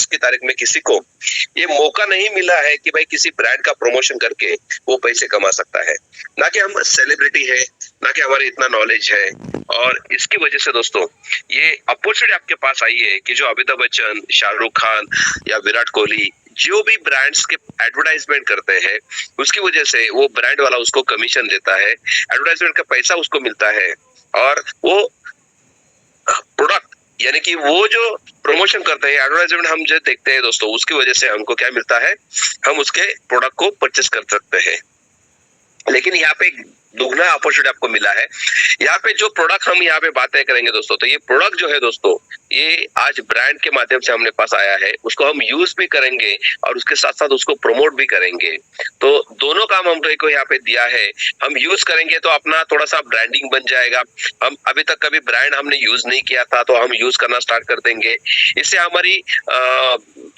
की तारीख में किसी को ये मौका नहीं मिला है कि भाई किसी ब्रांड का प्रमोशन करके वो पैसे कमा सकता है। ना कि हम सेलिब्रिटी है, ना कि हमारे इतना नॉलेज है, और इसकी वजह से दोस्तों ये अपॉर्चुनिटी आपके पास आई है कि जो अमिताभ बच्चन, शाहरुख खान या विराट कोहली जो भी ब्रांड्स के एडवर्टाइजमेंट करते हैं, उसकी वजह से वो ब्रांड वाला उसको कमीशन देता है, एडवर्टाइजमेंट का पैसा उसको मिलता है, और वो प्रोडक्ट यानी कि वो जो प्रमोशन करते हैं, एडवर्टाइजमेंट हम जो देखते हैं दोस्तों, उसकी वजह से हमको क्या मिलता है, हम उसके प्रोडक्ट को परचेस कर सकते हैं। लेकिन यहाँ पे दुगना अपॉर्चुनिटी आपको मिला है। यहाँ पे जो प्रोडक्ट हम यहाँ पे बातें करेंगे दोस्तों, तो ये प्रोडक्ट जो है दोस्तों, ये आज ब्रांड के माध्यम से हमने पास आया है, उसको हम यूज भी करेंगे और उसके साथ साथ उसको प्रमोट भी करेंगे। तो दोनों काम हम को यहाँ पे दिया है। हम यूज करेंगे तो अपना थोड़ा सा ब्रांडिंग बन जाएगा। हम अभी तक कभी ब्रांड हमने यूज नहीं किया था, तो हम यूज करना स्टार्ट कर देंगे। इससे हमारी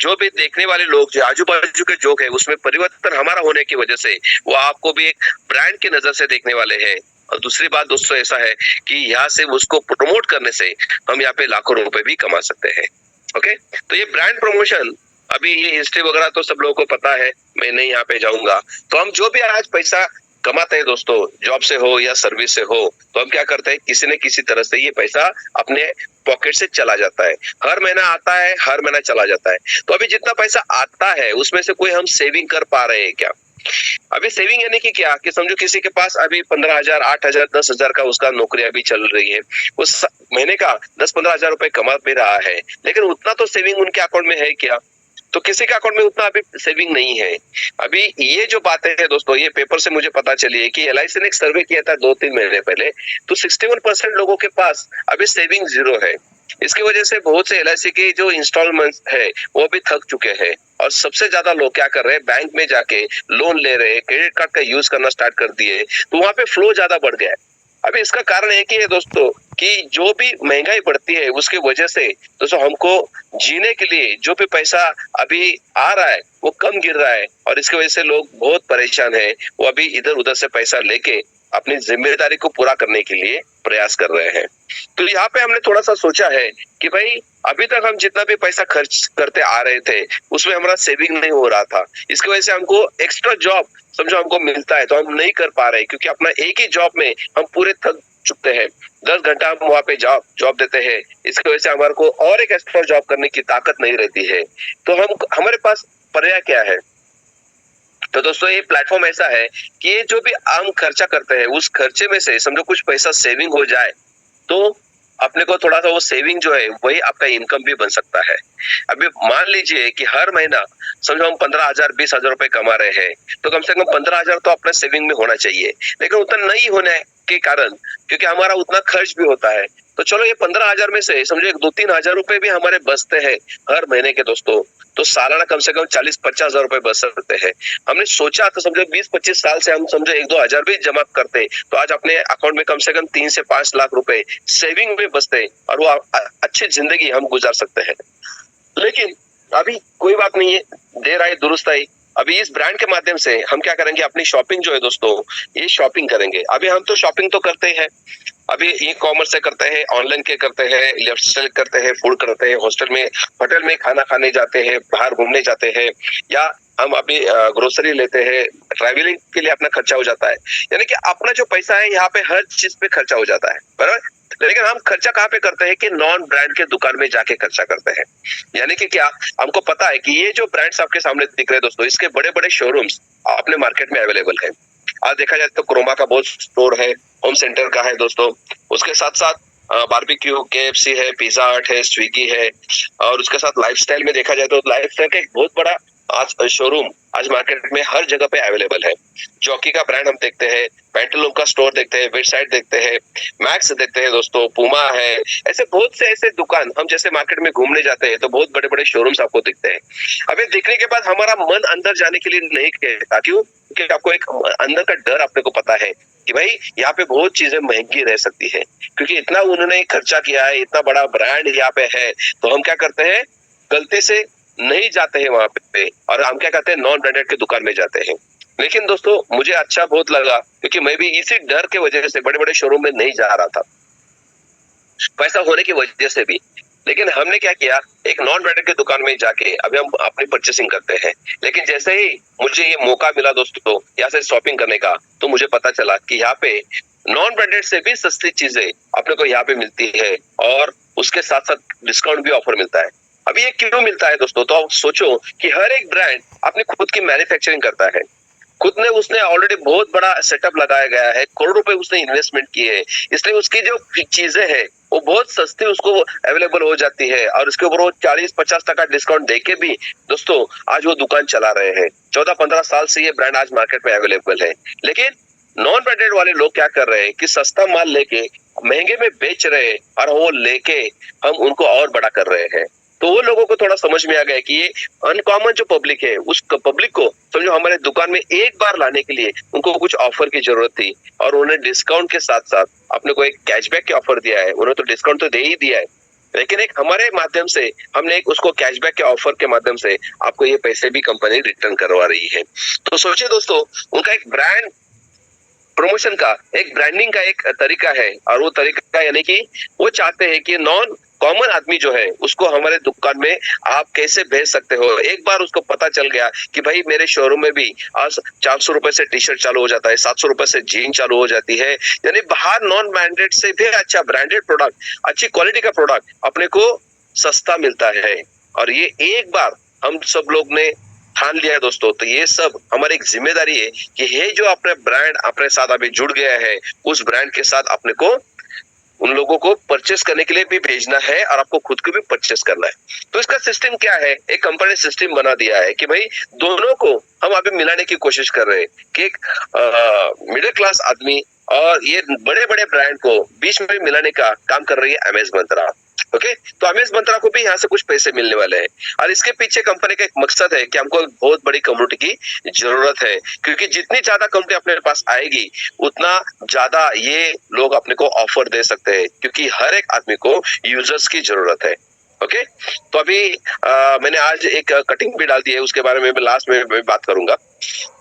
जो भी देखने वाले लोग, जो आजू बाजू के लोग है, उसमें परिवर्तन हमारा होने की वजह से वो आपको भी एक ब्रांड की नजर से देखने वाले हैं। और दूसरी बात दोस्तों ऐसा है कि यहाँ से उसको प्रमोट करने से हम यहाँ पे लाखों रुपए भी कमा सकते हैं। ओके, तो ये ब्रांड प्रमोशन, अभी ये हिस्ट्री वगैरह तो सब लोगों को पता है, मैं नहीं यहाँ पे जाऊंगा। तो हम जो भी आज पैसा कमाते हैं दोस्तों, जॉब से हो या सर्विस से हो, तो हम क्या करते हैं, किसी न किसी तरह से ये पैसा अपने पॉकेट से चला जाता है। हर महीना आता है, हर महीना चला जाता है। तो अभी जितना पैसा आता है उसमें से कोई हम सेविंग कर पा रहे हैं क्या? अभी सेविंग यानी कि क्या, कि समझो किसी के पास अभी 15,000, 8,000, 10,000 का उसका नौकरी अभी चल रही है, उस महीने का 10-15,000 रुपए कमा भी रहा है, लेकिन उतना तो सेविंग उनके अकाउंट में है क्या? तो किसी के अकाउंट में उतना अभी सेविंग नहीं है। अभी ये जो बातें हैं दोस्तों, ये पेपर से मुझे पता चली है कि एलआईसी ने एक सर्वे किया था 2-3 महीने पहले, तो 61% लोगों के पास अभी सेविंग जीरो है। इसकी वजह से बहुत से एलआईसी के जो इंस्टॉलमेंट है वो भी थक चुके हैं, और सबसे ज्यादा लोग क्या कर रहे हैं, बैंक में जाके लोन ले रहे हैं, क्रेडिट कार्ड का यूज करना स्टार्ट कर दिए, तो वहां पे फ्लो ज्यादा बढ़ गया है। अभी इसका कारण एक ही है दोस्तों, कि जो भी महंगाई बढ़ती है उसकी वजह से दोस्तों हमको जीने के लिए जो भी पैसा अभी आ रहा है वो कम गिर रहा है, और इसकी वजह से लोग बहुत परेशान है। वो अभी इधर उधर से पैसा लेके अपनी जिम्मेदारी को पूरा करने के लिए प्रयास कर रहे हैं। तो यहाँ पे हमने थोड़ा सा सोचा है कि भाई अभी तक हम जितना भी पैसा खर्च करते आ रहे थे उसमें हमारा सेविंग नहीं हो रहा था। इसकी वजह से हमको एक्स्ट्रा जॉब समझो हमको मिलता है, तो हम नहीं कर पा रहे, क्योंकि अपना एक ही जॉब में हम पूरे थक चुकते हैं। 10 घंटा हम वहाँ पे जॉब देते हैं, इसकी वजह से हमारे को और एक एक्स्ट्रा जॉब करने की ताकत नहीं रहती है। तो हमारे पास पर्याय क्या है? तो दोस्तों ये प्लेटफॉर्म ऐसा है कि ये जो भी हम खर्चा करते हैं उस खर्चे में से समझो कुछ पैसा सेविंग हो जाए, तो अपने को थोड़ा सा वो सेविंग जो है वही आपका इनकम भी बन सकता है। अभी मान लीजिए कि हर महीना समझो हम 15,000, 20,000 रुपए कमा रहे हैं, तो कम से कम 15,000 तो अपने सेविंग में होना चाहिए। लेकिन उतना नहीं होने के कारण, क्योंकि हमारा उतना खर्च भी होता है, तो चलो ये 15,000 में से समझो 2-3 हजार रुपए भी हमारे बचते हैं हर महीने के दोस्तों, तो सालाना कम से कम 40-50 हजार रुपए बच सकते हैं। हमने सोचा तो समझो 20-25 साल से हम समझो 1-2 हजार भी जमा करते, तो आज अपने अकाउंट में कम से कम 3 से 5 लाख रुपए सेविंग में बचते, और वो अच्छी जिंदगी हम गुजार सकते हैं। लेकिन अभी कोई बात नहीं है, देर आए दुरुस्त आई। अभी इस ब्रांड के माध्यम से हम क्या करेंगे, अपनी शॉपिंग जो है दोस्तों, ये शॉपिंग करेंगे। अभी हम तो शॉपिंग तो करते हैं, अभी ई कॉमर्स से करते हैं, ऑनलाइन के करते हैं, लेफ्ट से करते हैं, फूड करते हैं, होटल में खाना खाने जाते हैं, बाहर घूमने जाते हैं, या हम अभी ग्रोसरी लेते हैं, ट्रैवलिंग के लिए अपना खर्चा हो जाता है। यानी कि अपना जो पैसा है यहाँ पे हर चीज पे खर्चा हो जाता है, बराबर। लेकिन हम खर्चा कहाँ पे करते हैं, कि नॉन ब्रांड के दुकान में जाके खर्चा करते हैं। यानी कि क्या, हमको पता है कि ये जो ब्रांड्स आपके सामने दिख रहे हैं दोस्तों, इसके बड़े बड़े शोरूम्स अपने मार्केट में अवेलेबल है। आज देखा जाए तो क्रोमा का बहुत स्टोर है, होम सेंटर का है दोस्तों, उसके साथ साथ बारबेक्यू, केएफसी है, पिज्जा हट है, स्विगी है, और उसके साथ लाइफस्टाइल में देखा जाए तो लाइफस्टाइल का एक बहुत बड़ा आज शोरूम आज मार्केट में हर जगह पे अवेलेबल है। जॉकी का ब्रांड हम देखते हैं, पेंटालून का स्टोर देखते हैं, वेबसाइट देखते हैं, मैक्स देखते हैं दोस्तों, पूमा है, ऐसे बहुत से ऐसे दुकान, हम जैसे मार्केट में घूमने जाते हैं तो बहुत बड़े बड़े शोरूम्स आपको दिखते हैं। अभी देखने के बाद हमारा मन अंदर जाने के लिए नहीं कहता, क्यों? क्योंकि आपको एक अंदर का डर अपने को पता है कि भाई यहाँ पे बहुत चीजें महंगी रह सकती है, क्योंकि इतना उन्होंने खर्चा किया है, इतना बड़ा ब्रांड यहाँ पे है, तो हम क्या करते हैं, गलती से नहीं जाते हैं वहां पे, और हम क्या करते हैं, नॉन ब्रांडेड के दुकान में जाते हैं। लेकिन दोस्तों मुझे अच्छा बहुत लगा, क्योंकि मैं भी इसी डर के वजह से बड़े बड़े शोरूम में नहीं जा रहा था, पैसा होने की वजह से भी। लेकिन हमने क्या किया, एक नॉन ब्रांडेड की दुकान में जाके अभी हम अपनी परचेसिंग करते हैं। लेकिन जैसे ही मुझे ये मौका मिला दोस्तों यहाँ से शॉपिंग करने का, तो मुझे पता चला कि यहाँ पे नॉन ब्रांडेड से भी सस्ती चीजें अपने को यहाँ पे मिलती है और उसके साथ साथ डिस्काउंट भी ऑफर मिलता है। अभी ये क्यों मिलता है दोस्तों? तो आप सोचो कि हर एक ब्रांड अपनी खुद की मैन्युफैक्चरिंग करता है, खुद ने उसने ऑलरेडी बहुत बड़ा सेटअप लगाया गया है, करोड़ रुपए उसने इन्वेस्टमेंट किए हैं, इसलिए उसकी जो चीजें हैं वो बहुत सस्ती उसको अवेलेबल हो जाती है और उसके ऊपर वो 40-50% डिस्काउंट देके भी दोस्तों आज वो दुकान चला रहे हैं। 14-15 साल से ये ब्रांड आज मार्केट में अवेलेबल है। लेकिन नॉन ब्रांडेड वाले लोग क्या कर रहे हैं कि सस्ता माल लेके महंगे में बेच रहे हैं और वो लेके हम उनको और बड़ा कर रहे हैं। तो वो लोगों को थोड़ा समझ में आ गया कि ये अनकॉमन जो पब्लिक है उस पब्लिक को समझो हमारे दुकान में एक बार लाने के लिए उनको कुछ ऑफर की जरूरत थी और उन्हें डिस्काउंट के साथ साथ अपने को एक कैशबैक के ऑफर दिया है। उन्होंने तो डिस्काउंट तो दे ही दिया है, लेकिन एक हमारे माध्यम से हमने एक उसको कैशबैक के ऑफर के माध्यम से आपको ये पैसे भी कंपनी रिटर्न करवा रही है। तो सोचिए दोस्तों, उनका एक ब्रांड प्रमोशन का एक ब्रांडिंग का एक तरीका है और वो तरीका यानी कि वो चाहते हैं कि नॉन कॉमन आदमी जो है उसको हमारे दुकान में आप कैसे भेज सकते हो। एक बार उसको पता चल गया कि भाई मेरे शोरूम में भी आज 400 रुपए से टी शर्ट चालू हो जाता है, 700 रुपए से जीन चालू हो जाती है, यानी बाहर नॉन ब्रांडेड से भी अच्छा ब्रांडेड प्रोडक्ट, अच्छी क्वालिटी का प्रोडक्ट अपने को सस्ता मिलता है। और ये एक बार हम सब लोग ने ठान लिया है दोस्तों, तो ये सब हमारी एक जिम्मेदारी है कि ये जो अपने ब्रांड अपने साथ अभी जुड़ गया है उस ब्रांड के साथ अपने को उन लोगों को परचेस करने के लिए भी भेजना है और आपको खुद को भी परचेस करना है। तो इसका सिस्टम क्या है? एक कंपनी ने सिस्टम बना दिया है कि भाई दोनों को हम अभी मिलाने की कोशिश कर रहे हैं कि एक मिडिल क्लास आदमी और ये बड़े बड़े ब्रांड को बीच में मिलाने का काम कर रही है अमेज मंत्रा। ओके, तो अमेज मंत्रा को भी यहाँ से कुछ पैसे मिलने वाले हैं और इसके पीछे कंपनी का एक मकसद है कि हमको एक बहुत बड़ी कम्युनिटी की जरूरत है, क्योंकि जितनी ज्यादा कम्युनिटी अपने पास आएगी उतना ज्यादा ये लोग अपने को ऑफर दे सकते हैं, क्योंकि हर एक आदमी को यूजर्स की जरूरत है। ओके, तो अभी मैंने आज एक कटिंग भी डाल दी है, उसके बारे में मैं लास्ट में बात करूंगा।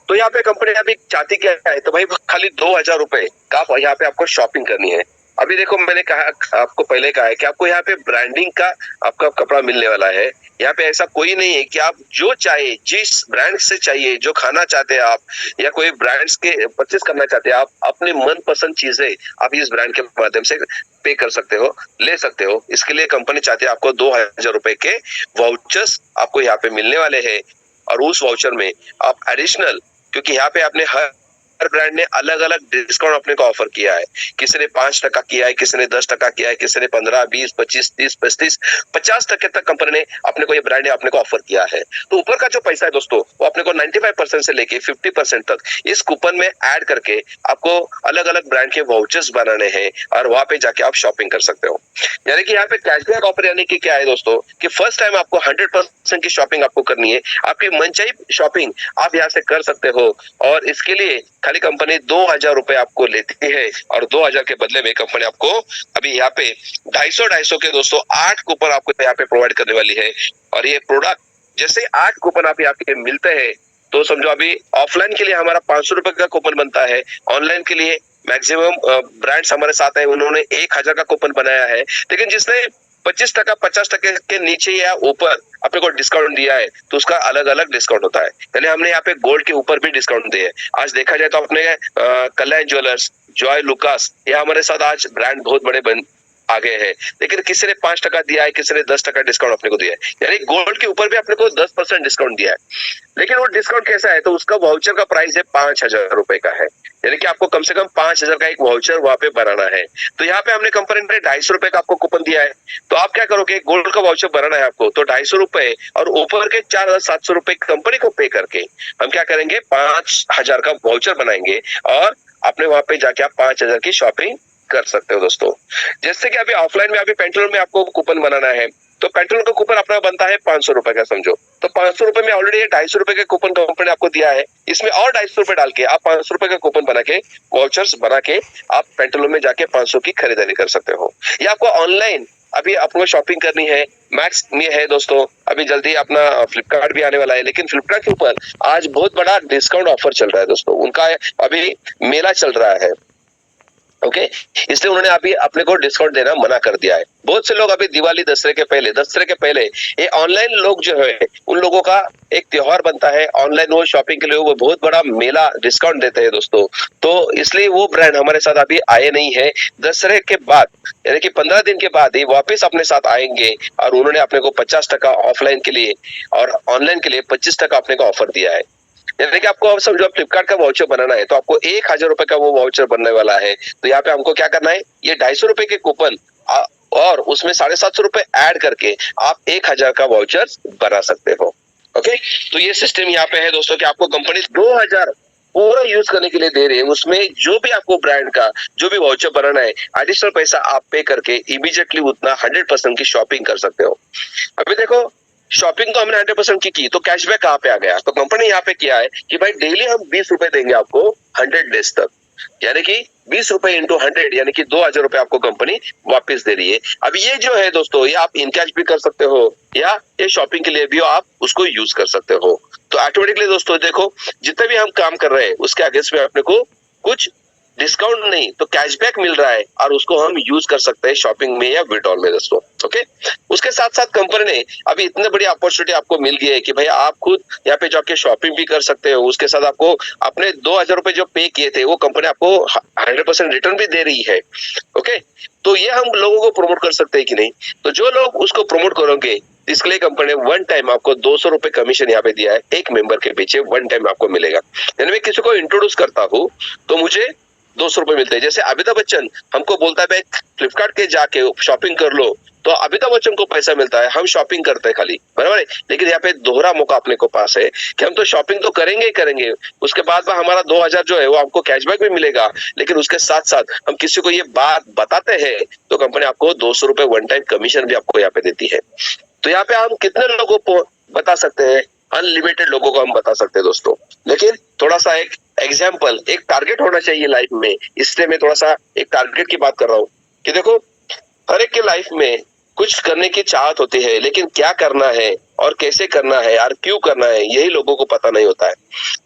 तो यहाँ पे कंपनी अभी चाहती क्या है, तो भाई खाली 2000 रुपए का यहाँ पे आपको शॉपिंग करनी है। अभी देखो मैंने कहा आपको पहले कहा है कि आपको यहाँ पे ब्रांडिंग का आपका कपड़ा मिलने वाला है। यहाँ पे ऐसा कोई नहीं है कि आप जो चाहे जिस ब्रांड से चाहिए जो खाना चाहते हैं आप या कोई ब्रांड्स के परचेस करना चाहते हैं आप अपने मन पसंद चीजें आप इस ब्रांड के माध्यम से पे कर सकते हो, ले सकते हो। इसके लिए कंपनी चाहती है आपको 2000 रुपए के वाउचर्स आपको यहाँ पे मिलने वाले हैं और उस वाउचर में आप एडिशनल, क्योंकि यहाँ पे आपने हर ब्रांड ने अलग अलग डिस्काउंट अपने को ऑफर किया है। किसी ने 5% किया है, किसी ने 10% किया है, किसी ने 15, 20, 25, 30, 35, 50% तक कंपनी ने अपने को ये ब्रांड ने अपने को ऑफर किया है। तो ऊपर का जो पैसा है दोस्तों वो अपने को 95% से लेके 50% तक इस कूपन में ऐड करके आपको अलग अलग ब्रांड के वाउचर्स बनाने हैं और वहां पे जाके आप शॉपिंग कर सकते हो। यानी कि यहाँ पे कैशबैक ऑफर यानी कि क्या है दोस्तों कि फर्स्ट टाइम आपको 100% की शॉपिंग आपको करनी है, आपकी मनचाही शॉपिंग आप यहाँ से कर सकते हो और इसके लिए खाली कंपनी 2000 रुपए आपको लेती है और 2000 के बदले में कंपनी आपको अभी यहाँ पे 250 के दोस्तों 8 कूपन आपको यहाँ पे प्रोवाइड करने वाली है। और ये प्रोडक्ट जैसे 8 कूपन आप यहाँ पे मिलते हैं तो समझो अभी ऑफलाइन के लिए हमारा 500 रुपए का कूपन बनता है, ऑनलाइन के लिए मैक्सिमम ब्रांड्स हमारे साथ है उन्होंने 1000 का कूपन बनाया है, लेकिन जिसने 25%, 50% के नीचे या ऊपर अपने को डिस्काउंट दिया है तो उसका अलग अलग डिस्काउंट होता है। यानी हमने यहाँ पे गोल्ड के ऊपर भी डिस्काउंट दिए है। आज देखा जाए तो अपने कल्याण ज्वेलर्स, जॉय लुकास, ये हमारे साथ आज ब्रांड बहुत बड़े बन आ गए हैं, लेकिन किसी ने 5% दिया है, किसी ने 10% डिस्काउंट अपने को दिया है, यानी गोल्ड के ऊपर भी अपने को 10% डिस्काउंट दिया है। लेकिन वो डिस्काउंट कैसा है, तो उसका वाउचर का प्राइस है 5000 रुपए का है, यानी कि आपको कम से कम 5000 का एक वाउचर वहां पे बनाना है। तो यहाँ पे हमने कंपनी ने 250 रुपए का आपको कूपन दिया है, तो आप क्या करोगे, गोल्ड का वाउचर बनाना है आपको तो 250 रुपए और ऊपर के 4700 रुपए कंपनी को पे करके हम क्या करेंगे 5000 का वाउचर बनाएंगे और अपने वहां पे जाके आप 5000 की शॉपिंग कर सकते हो दोस्तों। जैसे कि अभी ऑफलाइन में अभी पेंटलून में आपको कूपन बनाना है तो पेट्रोल का कूपन अपना बनता है 500 रुपए का समझो, तो 500 रुपए में ऑलरेडी 250 रुपए के कूपन कंपनी ने आपको दिया है, इसमें और 250 रुपए डाल के आप 500 रुपए का कूपन बना के वाउचर्स बना के आप पेट्रोल में जाके 500 की खरीदारी कर सकते हो। या आपको ऑनलाइन अभी आपको शॉपिंग करनी है, मैक्स में है दोस्तों, अभी जल्दी अपना फ्लिपकार्ट भी आने वाला है, लेकिन फ्लिपकार्ट के ऊपर आज बहुत बड़ा डिस्काउंट ऑफर चल रहा है दोस्तों, उनका अभी मेला चल रहा है। ओके, इसलिए उन्होंने अभी अपने को डिस्काउंट देना मना कर दिया है। बहुत से लोग अभी दिवाली दशहरे के पहले ये ऑनलाइन लोग जो है उन लोगों का एक त्योहार बनता है, ऑनलाइन वो शॉपिंग के लिए वो बहुत बड़ा मेला डिस्काउंट देते हैं दोस्तों। तो इसलिए वो ब्रांड हमारे साथ अभी आए नहीं है। दशहरे के बाद यानी कि 15 दिन के बाद ये वापस अपने साथ आएंगे और उन्होंने अपने को 50% ऑफलाइन के लिए और ऑनलाइन के लिए 25% अपने को ऑफर दिया है। यानी कि आपको अब समझो आप फ्लिपकार्ट का वाउचर बनाना है तो आपको 1,000 रुपए का वो वाउचर बनने वाला है। तो यहाँ पे हमको क्या करना है, ये 250 रुपए के कूपन और उसमें 750 रुपए ऐड करके आप 1,000 का वाउचर बना सकते हो। ओके, तो ये सिस्टम यहाँ पे है दोस्तों कि आपको कंपनी 2,000 पूरा यूज करने के लिए दे रही है। उसमें जो भी आपको ब्रांड का जो भी वाउचर बनाना है, एडिशनल पैसा आप पे करके इमीडिएटली उतना 100% की शॉपिंग कर सकते हो। अभी देखो, शॉपिंग तो हमने 100% की तो कैशबैक कहाँ पे आ गया? तो कंपनी ने यहाँ पे किया है कि भाई डेली हम 20 रुपए देंगे आपको 100 डेज तक, यानी कि 20 रुपए इंटू 100 यानी कि 2,000 रुपए आपको कंपनी वापस दे रही है। अब ये जो है दोस्तों, ये आप इन कैश भी कर सकते हो या ये शॉपिंग के लिए भी आप उसको यूज कर सकते हो। तो ऑटोमेटिकली दोस्तों देखो, जितने भी हम काम कर रहे हैं उसके अगेंस्ट में अपने को कुछ डिस्काउंट नहीं तो कैशबैक मिल रहा है और उसको हम यूज कर सकते हैं शॉपिंग में या विड्रॉल में दोस्तों। ओके, उसके साथ साथ कंपनी ने अभी इतने बड़ी अपॉर्चुनिटी आपको मिल गई है कि भाई आप खुद यहाँ पे जाके शॉपिंग भी कर सकते हो। उसके साथ आपको अपने 2,000 रुपए जो पे किए थे वो कंपनी आपको 100% रिटर्न भी दे रही है। ओके, तो ये हम लोगों को प्रमोट कर सकते हैं कि नहीं? तो जो लोग उसको प्रमोट करोगे इसके लिए कंपनी ने वन टाइम आपको 200 रुपए कमीशन यहाँ पे दिया है, एक मेंबर के पीछे वन टाइम आपको मिलेगा। यानी मैं किसी को इंट्रोड्यूस करता हूँ तो मुझे 200 रुपए मिलते हैं। जैसे अमिताभ बच्चन हमको बोलता है भाई फ्लिपकार्ट के जाके शॉपिंग कर लो, तो अमिताभ बच्चन को पैसा मिलता है, हम शॉपिंग करते हैं खाली, बराबर है। लेकिन यहाँ पे दोहरा मौका अपने को पास है कि हम तो शॉपिंग तो करेंगे ही करेंगे, उसके बाद में हमारा 2,000 जो है वो हमको कैशबैक भी मिलेगा। लेकिन उसके साथ साथ हम किसी को ये बात बताते हैं तो कंपनी आपको 200 रुपए वन टाइम कमीशन भी आपको यहाँ पे देती है। तो यहाँ पे हम कितने लोगों को बता सकते हैं? अनलिमिटेड लोगों को हम बता सकते हैं दोस्तों। लेकिन थोड़ा सा एक एग्जाम्पल, एक टारगेट होना चाहिए लाइफ में, इसलिए मैं थोड़ा सा एक टारगेट की बात कर रहा हूँ कि देखो, हर एक के लाइफ में कुछ करने की चाहत होती है, लेकिन क्या करना है और कैसे करना है और क्यों करना है यही लोगों को पता नहीं होता है।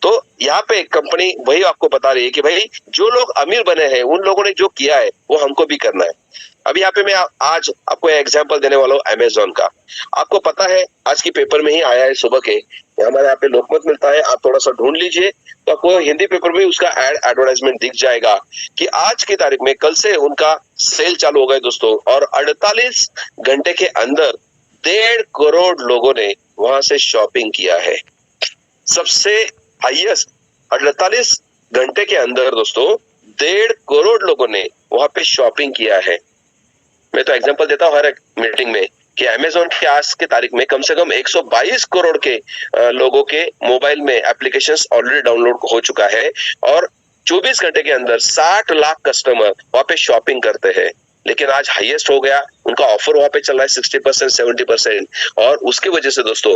तो यहाँ पे कंपनी वही आपको बता रही है कि भाई जो लोग अमीर बने हैं उन लोगों ने जो किया है वो हमको भी करना है। अब यहाँ पे मैं आज आपको एग्जांपल देने वाला हूँ अमेज़न का। आपको पता है आज की पेपर में ही आया है सुबह के, हमारे यहाँ पे लोकमत मिलता है, आप थोड़ा सा ढूंढ लीजिए तो आपको हिंदी पेपर में उसका एडवर्टाइजमेंट दिख जाएगा कि आज की तारीख में कल से उनका सेल चालू हो गए दोस्तों, और 48 घंटे के अंदर 1.5 करोड़ लोगों ने वहां से शॉपिंग किया है। सबसे हाईएस्ट 48 घंटे के अंदर दोस्तों 1.5 करोड़ लोगों ने वहां पे शॉपिंग किया है। मैं तो एग्जांपल देता हूँ हर एक मीटिंग में कि अमेज़न के आज के तारीख में कम से कम 122 करोड़ के लोगों के मोबाइल में एप्लीकेशंस ऑलरेडी डाउनलोड हो चुका है, और 24 घंटे के अंदर 60 लाख कस्टमर वहां पे शॉपिंग करते हैं। लेकिन आज हाईएस्ट हो गया, उनका ऑफर वहां पे चल रहा है 60% 70%, और उसकी वजह से दोस्तों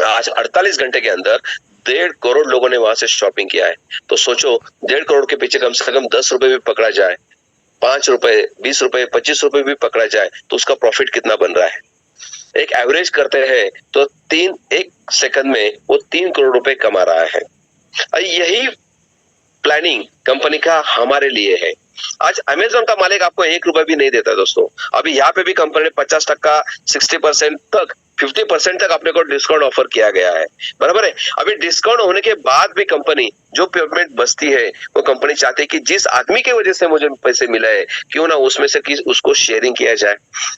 आज 48 घंटे के अंदर 1.5 करोड़ लोगों ने वहां से शॉपिंग किया है। तो सोचो 1.5 करोड़ के पीछे कम से कम 10 रुपए भी पकड़ा जाए, 5 रुपए 20 रुपए 25 रुपए भी पकड़ा जाए तो उसका प्रॉफिट कितना बन रहा है? एक एवरेज करते हैं तो एक सेकंड में वो 3 करोड़ रुपए कमा रहा है। और यही प्लानिंग कंपनी का हमारे लिए है। आज अमेज़न का मालिक आपको 1 रुपए भी नहीं देता दोस्तों। अभी यहाँ पे भी कंपनी ने 50%, 60% तक, 50% तक अपने को डिस्काउंट ऑफर किया गया है, बराबर है। अभी डिस्काउंट होने के बाद भी कंपनी जो पेमेंट बचती है वो कंपनी चाहती है कि जिस आदमी की वजह से मुझे पैसे मिला है क्यों ना उसमें से उसको शेयरिंग किया जाए।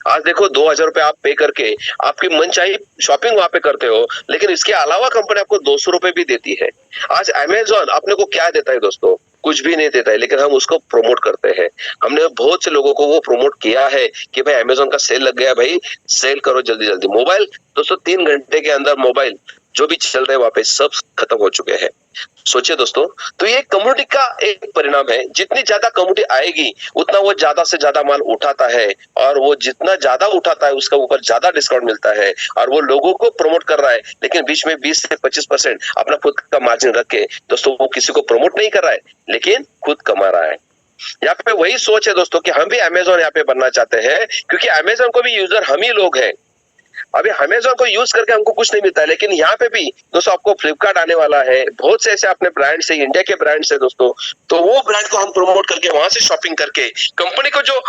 आज देखो 2,000 रुपए आप पे करके आपकी मनचाही शॉपिंग वहां पे करते हो, लेकिन इसके अलावा कंपनी आपको 200 रुपए भी देती है। आज अमेज़न अपने को क्या देता है दोस्तों? कुछ भी नहीं देता है, लेकिन हम उसको प्रमोट करते हैं। हमने बहुत से लोगों को वो प्रमोट किया है कि भाई अमेज़न का सेल लग गया, भाई सेल करो जल्दी जल्दी। मोबाइल दोस्तों 3 घंटे के अंदर मोबाइल जो भी चल रहे वहां पे सब खत्म हो चुके हैं। सोचिए दोस्तों, तो ये कम्युनिटी का एक परिणाम है। जितनी ज्यादा कम्युनिटी आएगी उतना वो ज्यादा से ज्यादा माल उठाता है, और वो जितना ज्यादा उठाता है उसका ऊपर ज्यादा डिस्काउंट मिलता है, और वो लोगों को प्रमोट कर रहा है, लेकिन बीच में 20 से 25% अपना खुद का मार्जिन रख के दोस्तों वो किसी को प्रमोट नहीं कर रहा है, लेकिन खुद कमा रहा है। यहाँ पे वही सोच है दोस्तों कि हम भी अमेज़न यहाँ पे बनना चाहते हैं, क्योंकि अमेज़न को भी यूजर हम ही लोग हैं। अभी अमेज़न को यूज करके हमको कुछ नहीं मिलता है, लेकिन यहाँ पे भी दोस्तों आपको फ्लिपकार्ट आने वाला है, बहुत से ऐसे अपने ब्रांड्स है, इंडिया के ब्रांड्स है दोस्तों, तो वो ब्रांड को हम प्रमोट करके वहां से शॉपिंग करके कंपनी को जो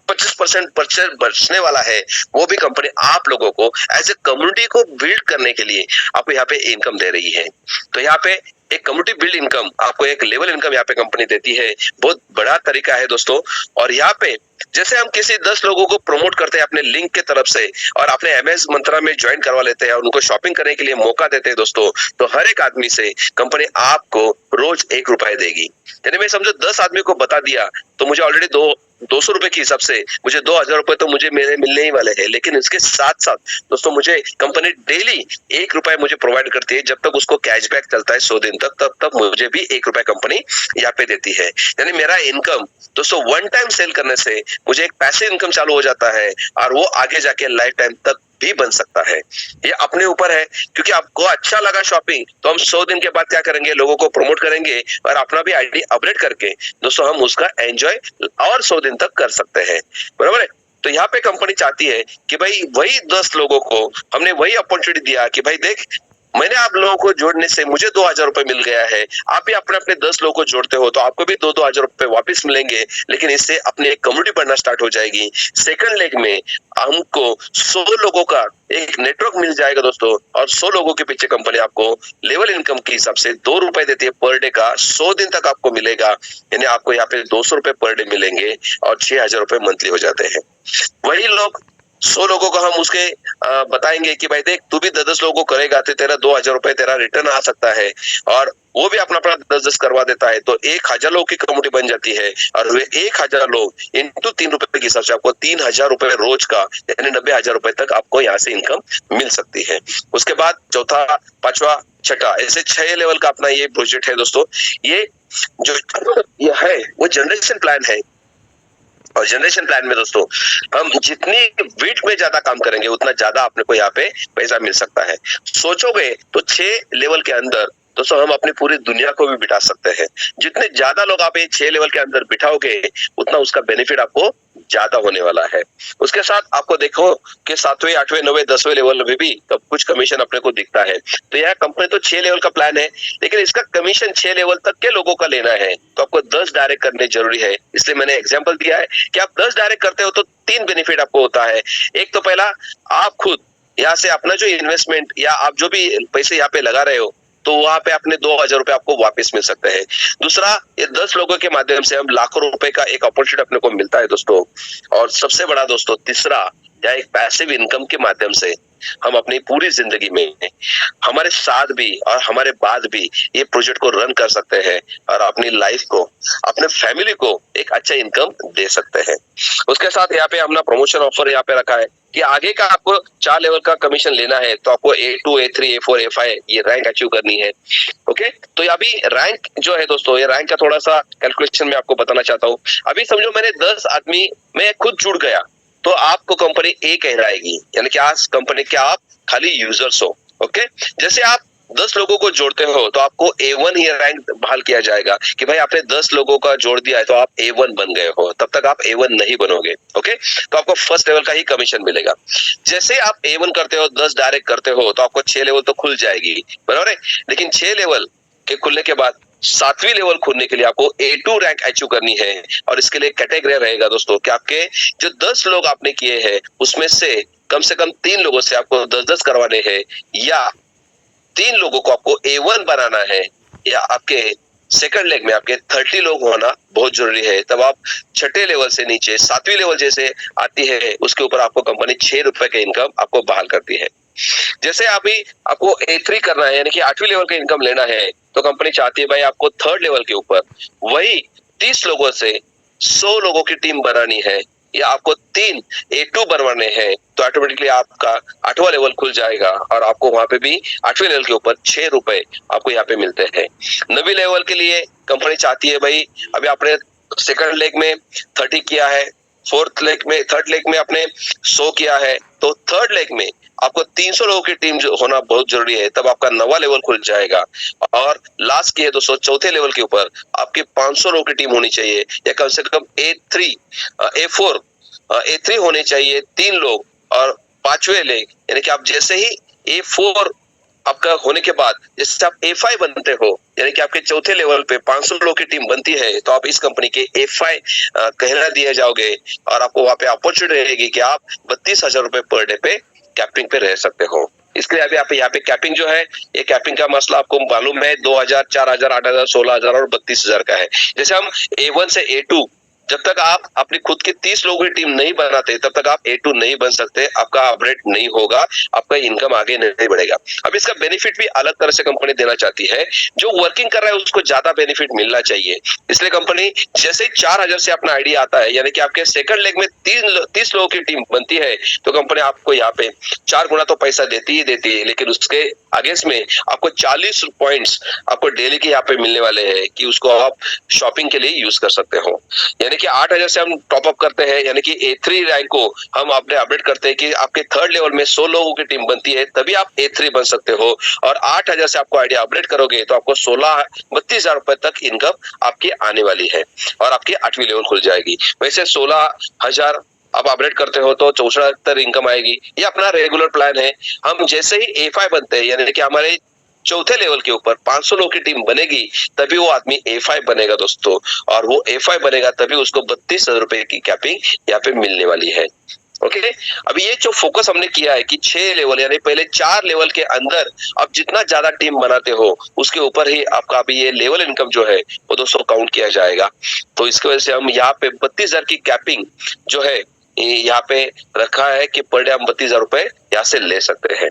25% परचेज बचने वाला है, वो भी कंपनी आप लोगों को एज ए कम्युनिटी को बिल्ड करने के लिए आपको यहाँ पे इनकम दे रही है। तो यहाँ पे एक कम्युनिटी बिल्ड इनकम, आपको एक लेवल इनकम यहाँ पे कंपनी देती है, बहुत बड़ा तरीका है दोस्तों। और यहाँ पे जैसे हम किसी 10 लोगों को प्रमोट करते हैं अपने लिंक के तरफ से, और अपने एमएस मंत्रा में ज्वाइन करवा लेते हैं और उनको शॉपिंग करने के लिए मौका देते हैं दोस्तों, तो हर एक आदमी से कंपनी आपको रोज 1 रुपए देगी। यानी मैं समझो 10 आदमी को बता दिया तो मुझे ऑलरेडी 200 रुपए के हिसाब से मुझे 2000 रुपए तो मुझे मेरे मिलने ही वाले हैं, लेकिन इसके साथ साथ दोस्तों मुझे कंपनी डेली 1 रुपए मुझे प्रोवाइड करती है। जब तक उसको कैशबैक चलता है 100 दिन तक, तब तक मुझे भी 1 रुपए कंपनी यहाँ पे देती है। यानी मेरा इनकम दोस्तों वन टाइम सेल करने से मुझे एक पैसे इनकम चालू हो जाता है, और वो आगे जाके लाइफ टाइम तक भी बन सकता है। ये अपने ऊपर है, क्योंकि आपको अच्छा लगा शॉपिंग तो हम 100 दिन के बाद क्या करेंगे, लोगों को प्रमोट करेंगे और अपना भी आईडी अपडेट करके दोस्तों हम उसका एंजॉय और 100 दिन तक कर सकते हैं, बराबर है। तो यहाँ पे कंपनी चाहती है कि भाई वही 10 लोगों को हमने वही अपॉर्चुनिटी दिया कि भाई देख, मैंने आप लोगों को जोड़ने से मुझे 2000 रुपए मिल गया है, आप भी अपने अपने 10 लोगों को जोड़ते हो तो आपको भी 2-2000 रुपए वापस मिलेंगे, लेकिन इससे अपनी एक कम्युनिटी बढ़ना स्टार्ट हो जाएगी। सेकंड लेग में हमको 100 लोगों का एक नेटवर्क मिल जाएगा दोस्तों, और 100 लोगों के पीछे कंपनी आपको लेवल इनकम के हिसाब से 2 रुपए देती है पर डे का, 100 दिन तक आपको मिलेगा। यानी आपको यहाँ पे 200 रुपए पर डे मिलेंगे और 6000 रुपए मंथली हो जाते हैं। वही लोग 100 लोगों को हम उसके बताएंगे कि भाई देख, तू भी 10-10 लोगों को करेगा तो तेरा 2000 रुपए तेरा रिटर्न आ सकता है, और वो भी अपना अपना 10-10 करवा देता है, तो 1000 लोगों की कम्युनिटी बन जाती है। और वे 1000 लोग इंटू 3 रुपए के हिसाब से आपको 3000 रुपए रोज का, यानी 90,000 रुपए तक आपको यहाँ से इनकम मिल सकती है। उसके बाद चौथा, पांचवा, छठा, ऐसे 6 लेवल का अपना ये प्रोजेक्ट है दोस्तों। ये जो ये है वो जनरेशन प्लान है, और जनरेशन प्लान में दोस्तों हम जितनी वीट में ज्यादा काम करेंगे उतना ज्यादा अपने को यहाँ पे पैसा मिल सकता है। सोचोगे तो 6 लेवल के अंदर दोस्तों हम अपनी पूरी दुनिया को भी बिठा सकते हैं। जितने ज्यादा लोग आप 6 लेवल के अंदर बिठाओगे उतना उसका बेनिफिट आपको ज्यादा होने वाला है। उसके साथ आपको देखो कि 7वें, 8वें, 9वें, 10वें लेवल में भी तब कुछ कमीशन अपने को दिखता है। तो यह कंपनी तो 6 लेवल का प्लान है, लेकिन इसका कमीशन 6 लेवल तक के लोगों का लेना है तो आपको 10 डायरेक्ट करने जरूरी है। इसलिए मैंने एग्जाम्पल दिया है कि आप 10 डायरेक्ट करते हो तो 3 बेनिफिट आपको होता है। एक तो पहला, आप खुद यहाँ से अपना जो इन्वेस्टमेंट या आप जो भी पैसे यहाँ पे लगा रहे हो तो वहां पे अपने 2000 रुपए आपको वापस मिल सकते हैं। दूसरा, ये 10 लोगों के माध्यम से हम लाखों रुपए का एक अपॉर्चुनिटी अपने को मिलता है दोस्तों। और सबसे बड़ा दोस्तों तीसरा, या एक पैसिव इनकम के माध्यम से हम अपनी पूरी जिंदगी में हमारे साथ भी और हमारे बाद भी ये प्रोजेक्ट को रन कर सकते हैं और अपनी लाइफ को, अपने फैमिली को एक अच्छा इनकम दे सकते हैं। उसके साथ यहाँ पे हमने प्रमोशन ऑफर यहाँ पे रखा है कि आगे का आपको 4 लेवल का कमीशन लेना है तो आपको A2, A3, A4, A5 ये रैंक अचीव करनी है। ओके, तो अभी रैंक जो है दोस्तों, ये रैंक का थोड़ा सा कैलकुलेशन मैं आपको बताना चाहता हूँ। अभी समझो मैंने 10 आदमी में खुद जुड़ गया तो आपको कंपनी ए कहलाएगी, यानी कि आज कंपनी के आप खाली यूजर्स हो। ओके, जैसे आप 10 लोगों को जोड़ते हो तो आपको A1 ही रैंक बहाल किया जाएगा कि भाई आपने 10 लोगों का जोड़ दिया है तो आप A1 बन गए हो, तब तक आप A1 नहीं बनोगे। ओके, तो आपको फर्स्ट लेवल का ही कमीशन मिलेगा। जैसे आप A1 करते हो, 10 डायरेक्ट करते हो तो आपको 6 लेवल तो खुल जाएगी, बराबर है। लेकिन 6 लेवल के खुलने के बाद 7वीं लेवल खोलने के लिए आपको A2 रैंक अचीव करनी है, और इसके लिए कैटेगरी रहेगा दोस्तों कि आपके जो 10 लोग आपने किए हैं उसमें से कम 3 लोगों से आपको 10-10 करवाने हैं, या 3 लोगों को आपको A1 बनाना है, या आपके सेकंड लेग में आपके 30 लोग होना बहुत जरूरी है। तब आप छठे लेवल से नीचे 7वीं लेवल जैसे आती है उसके ऊपर आपको कंपनी 6 रुपए के इनकम आपको बहाल करती है। जैसे अभी आपको A3 करना है, यानी कि 8वीं लेवल का इनकम लेना है, तो कंपनी चाहती है भाई आपको 3rd लेवल के ऊपर वही 30 लोगों से 100 लोगों की टीम बनानी है, या आपको 3 A2 बनवाने हैं, तो ऑटोमेटिकली आपका 8वां लेवल खुल जाएगा और आपको वहां पे भी 8वें लेवल के ऊपर 6 रुपए आपको यहाँ पे मिलते हैं। 9वीं लेवल के लिए कंपनी चाहती है भाई अभी आपने सेकंड लेग में 30 किया है, थर्ड लेग में आपने 100 किया है, तो 3rd लेग में आपको 300 लोगों की टीम होना बहुत जरूरी है, तब आपका 9वां लेवल खुल जाएगा। और लास्ट की है दोस्तों 4थे लेवल के ऊपर आपकी 500 लोगों की टीम होनी चाहिए, या कम से कम A3 A4 A3 होने चाहिए 3 लोग, और 5वें लेग यानी कि आप जैसे ही A4 आपका होने के बाद जैसे आप A5 बनते हो यानी कि आपके चौथे लेवल पे 500 लोग की टीम बनती है तो आप इस कंपनी के A5 कहला दिए जाओगे और आपको वहां पे अपॉर्चुनिटी रहेगी कि आप 32,000 रुपए पर डे पे कैपिंग पे रह सकते हो। इसके लिए अभी आप यहाँ पे कैपिंग जो है, ये कैपिंग का मसला आपको मालूम है 2,000, 4,000, 8,000, 16,000 और 32,000 का है। जैसे हम A1 से A2 जब तक आप अपनी खुद की 30 लोगों की टीम नहीं बनाते तब तक आप A2 नहीं बन सकते, आपका अपग्रेड नहीं होगा, आपका इनकम आगे नहीं बढ़ेगा। अब इसका बेनिफिट भी अलग तरह से कंपनी देना चाहती है, जो वर्किंग कर रहा है उसको ज्यादा बेनिफिट मिलना चाहिए, इसलिए कंपनी जैसे ही 4,000 से अपना आईडिया आता है यानी कि आपके सेकंड लेग में 30 लोगों की टीम बनती है तो कंपनी आपको यहाँ पे 4 गुना तो पैसा देती ही देती है, लेकिन उसके अगेंस्ट में आपको 40 पॉइंट्स आपको डेली के यहाँ पे मिलने वाले हैं कि उसको आप शॉपिंग के लिए यूज कर सकते हो। यानी कि 8,000 से हम टॉप अप करते हैं यानी कि A3 रैंक को हम अपने अपडेट करते हैं कि आपके थर्ड लेवल में 100 लोगों की टीम बनती है तभी आप A3 बन सकते हो और 8,000 से आपको आइडिया अपडेट करोगे तो आपको 32,000 रुपए तक इनकम आपकी आने वाली है और आपकी 8वीं लेवल खुल जाएगी। वैसे 16,000 आप अपडेट करते हो तो 64 इनकम आएगी। ये अपना रेगुलर प्लान है। हम जैसे ही A5 बनते हैं यानी कि हमारे चौथे लेवल के ऊपर 500 लोग की टीम बनेगी तभी वो आदमी A5 बनेगा दोस्तों, और वो A5 बनेगा तभी उसको 32,000 रुपए की कैपिंग यहाँ पे मिलने वाली है। ओके, अभी ये जो फोकस हमने किया है कि 6 लेवल यानी पहले 4 लेवल के अंदर आप जितना ज्यादा टीम बनाते हो उसके ऊपर ही आपका अभी ये लेवल इनकम जो है वो दोस्तों काउंट किया जाएगा। तो इसकी वजह से हम यहाँ पे 32,000 की कैपिंग जो है यहाँ पे रखा है कि पर डे हम 32,000 रुपए यहाँ से ले सकते हैं।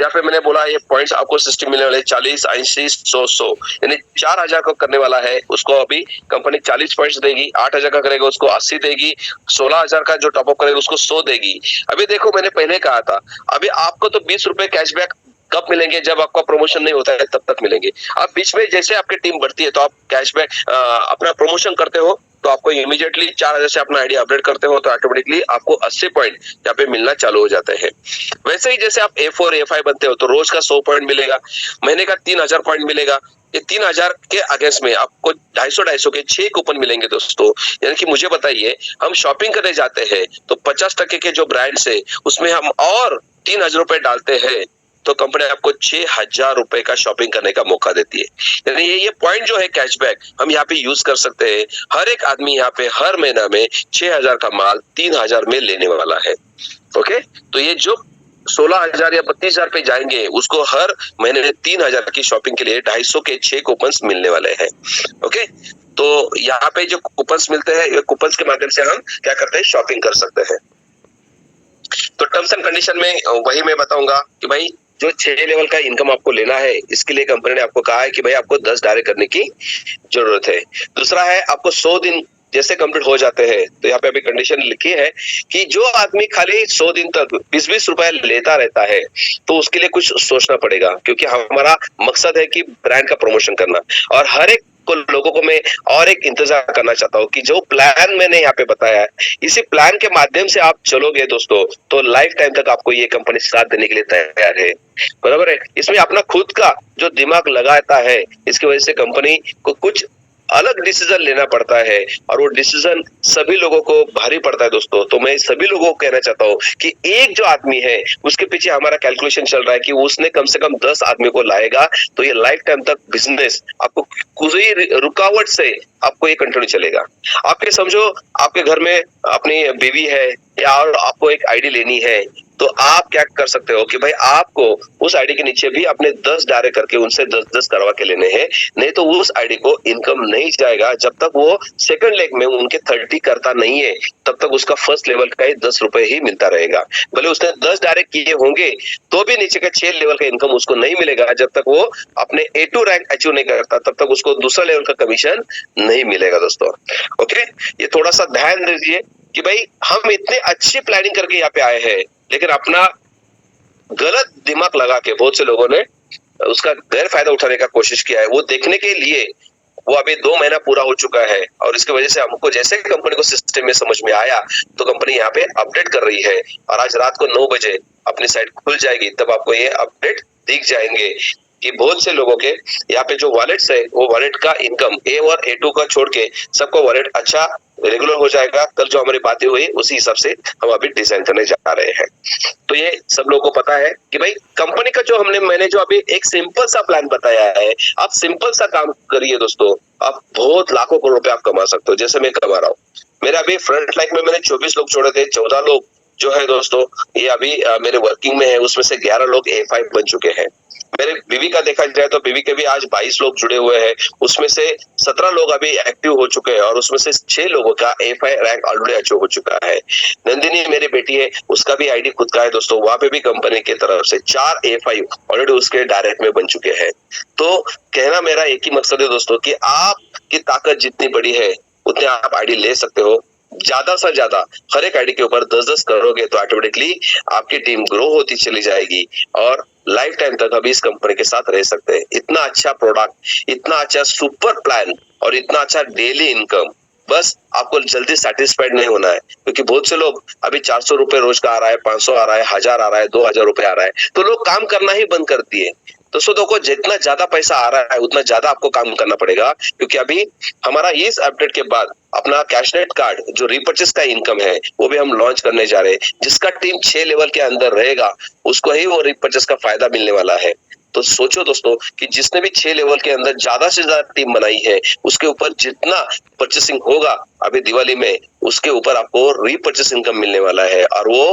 यहाँ पे मैंने बोला ये पॉइंट्स आपको सिस्टम मिलने वाले 40, 80, 100 यानी 4,000 का करने वाला है उसको अभी कंपनी 40 पॉइंट्स देगी, 8,000 का करेगा उसको 80 देगी, 16,000 का जो टॉपअप करेगा उसको 100 देगी। अभी देखो मैंने पहले कहा था अभी आपको तो 20 रुपए कैशबैक कब मिलेंगे, जब आपका प्रमोशन नहीं होता है तब तक मिलेंगे। आप बीच में जैसे आपकी टीम बढ़ती है तो आप कैशबैक अपना प्रमोशन करते हो तो आपको इमीडिएटली 4,000 से अपना आईडी अपडेट करते हो तो ऑटोमेटिकली आपको 80 पॉइंट यहाँ पे मिलना चालू हो जाते हैं। वैसे ही जैसे आप A4 A5 बनते हो तो रोज का 100 पॉइंट मिलेगा, महीने का 3,000 पॉइंट मिलेगा। ये 3,000 के अगेंस्ट में आपको 250 के 6 कूपन मिलेंगे दोस्तों। यानी कि मुझे बताइए हम शॉपिंग करने जाते हैं तो 50% के जो ब्रांड्स है उसमें हम और 3,000 रुपए डालते हैं तो कंपनी आपको 6,000 रुपए का शॉपिंग करने का मौका देती है। यानी ये पॉइंट जो है कैशबैक हम यहाँ पे यूज कर सकते हैं। हर एक आदमी यहाँ पे हर महीना में 6,000 का माल 3,000 में लेने वाला है। ओके, तो ये जो 16,000 या 32,000 पे जाएंगे उसको हर महीने 3,000 की शॉपिंग के लिए 250 के 6 कूपन्स मिलने वाले हैं। ओके, तो यहाँ पे जो कूपन्स मिलते हैं ये कूपन्स के माध्यम से हम क्या करते हैं, शॉपिंग कर सकते हैं। तो टर्म्स एंड कंडीशन में वही मैं बताऊंगा कि भाई जो 6 लेवल का इनकम आपको लेना है इसके लिए कंपनी ने आपको कहा है कि भाई आपको 10 डायरेक्ट करने की जरूरत है। दूसरा है आपको 100 दिन जैसे कंप्लीट हो जाते हैं तो यहाँ पे अभी कंडीशन लिखी है कि जो आदमी खाली 100 दिन तक 20-20 रुपए लेता रहता है तो उसके लिए कुछ सोचना पड़ेगा, क्योंकि हमारा मकसद है कि ब्रांड का प्रमोशन करना। और हर एक लोगों को मैं और एक इंतजार करना चाहता हूँ कि जो प्लान मैंने यहाँ पे बताया है इसी प्लान के माध्यम से आप चलोगे दोस्तों तो लाइफ टाइम तक आपको ये कंपनी साथ देने के लिए तैयार है। बराबर है, इसमें अपना खुद का जो दिमाग लगाता है इसकी वजह से कंपनी को कुछ अलग डिसीजन लेना पड़ता है और वो डिसीजन सभी लोगों को भारी पड़ता है दोस्तों। तो मैं सभी लोगों को कहना चाहता हूँ कि एक जो आदमी है उसके पीछे हमारा कैलकुलेशन चल रहा है कि उसने कम से कम 10 आदमी को लाएगा तो ये लाइफ टाइम तक बिजनेस आपको कोई रुकावट से आपको ये कंटिन्यू चलेगा। आपके समझो आपके घर में अपनी बीवी है या और आपको एक आईडी लेनी है तो आप क्या कर सकते हो कि भाई आपको उस आईडी के नीचे भी अपने 10 डायरेक्ट करके उनसे 10-10 करवा के लेने हैं, नहीं तो उस आईडी को इनकम नहीं जाएगा जब तक वो सेकंड लेग में उनके 30 करता नहीं है, तब तक उसका फर्स्ट लेवल का ही 10 रुपए ही मिलता रहेगा। भले उसने 10 डायरेक्ट किए होंगे तो भी नीचे का 6 लेवल का इनकम उसको नहीं मिलेगा। जब तक वो अपने A2 रैंक अचीव नहीं करता तब तक उसको दूसरा लेवल का कमीशन नहीं मिलेगा दोस्तों। ओके, ये थोड़ा सा ध्यान दीजिए कि भाई हम इतने अच्छी प्लानिंग करके यहाँ पे आए हैं लेकिन अपना गलत दिमाग लगा के बहुत से लोगों ने उसका गैर फायदा उठाने का कोशिश किया है। वो देखने के लिए वो अभी 2 महीना पूरा हो चुका है और इसकी वजह से हमको जैसे कंपनी को सिस्टम में समझ में आया तो कंपनी यहाँ पे अपडेट कर रही है और आज रात को 9 बजे अपनी साइट खुल जाएगी तब आपको ये अपडेट दिख जाएंगे कि बहुत से लोगों के यहाँ पे जो वॉलेट्स है वो वॉलेट का इनकम A और A2 का छोड़ के सबको वॉलेट अच्छा रेगुलर हो जाएगा। कल जो हमारी बातें हुई उसी हिसाब से हम अभी डिजाइन करने जा रहे हैं। तो ये सब लोगों को पता है कि भाई कंपनी का जो मैंने जो अभी एक सिंपल सा प्लान बताया है, आप सिंपल सा काम करिए दोस्तों, आप बहुत लाखों करोड़ रुपए आप कमा सकते हो, जैसे मैं कमा रहा हूँ। मेरे अभी फ्रंट लाइन में मैंने 24 लोग छोड़े थे, 14 लोग जो है दोस्तों ये अभी मेरे वर्किंग में है, उसमें से 11 लोग A5 बन चुके हैं। मेरे बीवी का देखा जाए तो बीवी के भी आज 22 लोग जुड़े हुए हैं, उसमें से 17 लोग अभी एक्टिव हो चुके हैं और उसमें से 6 लोगों का A5 रैंक ऑलरेडी अचीव हो चुका है। नंदिनी मेरी बेटी है, उसका भी आईडी खुद का है दोस्तों, वहां पे भी कंपनी की तरफ से 4 A5 ऑलरेडी उसके डायरेक्ट में बन चुके हैं। तो कहना मेरा एक ही मकसद है दोस्तों कि आपकी ताकत जितनी बड़ी है उतने आप आईडी ले सकते हो। ज्यादा से ज्यादा हर एक आईडी के ऊपर 10-10 करोगे तो ऑटोमेटिकली आपकी टीम ग्रो होती चली जाएगी और लाइफ टाइम तक अभी इस कंपनी के साथ रह सकते हैं। इतना अच्छा प्रोडक्ट, इतना अच्छा सुपर प्लान और इतना अच्छा डेली इनकम, बस आपको जल्दी सेटिस्फाइड नहीं होना है, क्योंकि बहुत से लोग अभी 400 रुपए रोज का आ रहा है, 500 आ रहा है, 1000 आ रहा है, 2000 रुपए आ रहा है, तो लोग काम करना ही बंद कर दिए। दोस्तों देखो, जितना ज्यादा पैसा आ रहा है उतना ज्यादा आपको काम करना पड़ेगा, क्योंकि अभी हमारा इस अपडेट के बाद अपना कैशनेट कार्ड जो रिपर्चेस का इनकम है वो भी हम लॉन्च करने जा रहे हैं। जिसका टीम 6 लेवल के अंदर रहेगा उसको ही वो रिपर्चेस का फायदा मिलने वाला है। तो सोचो दोस्तों कि जिसने भी 6 लेवल के अंदर ज्यादा से ज्यादा टीम बनाई है उसके ऊपर जितना परचेसिंग होगा अभी दिवाली में, उसके ऊपर आपको रीपरचेस इनकम मिलने वाला है और वो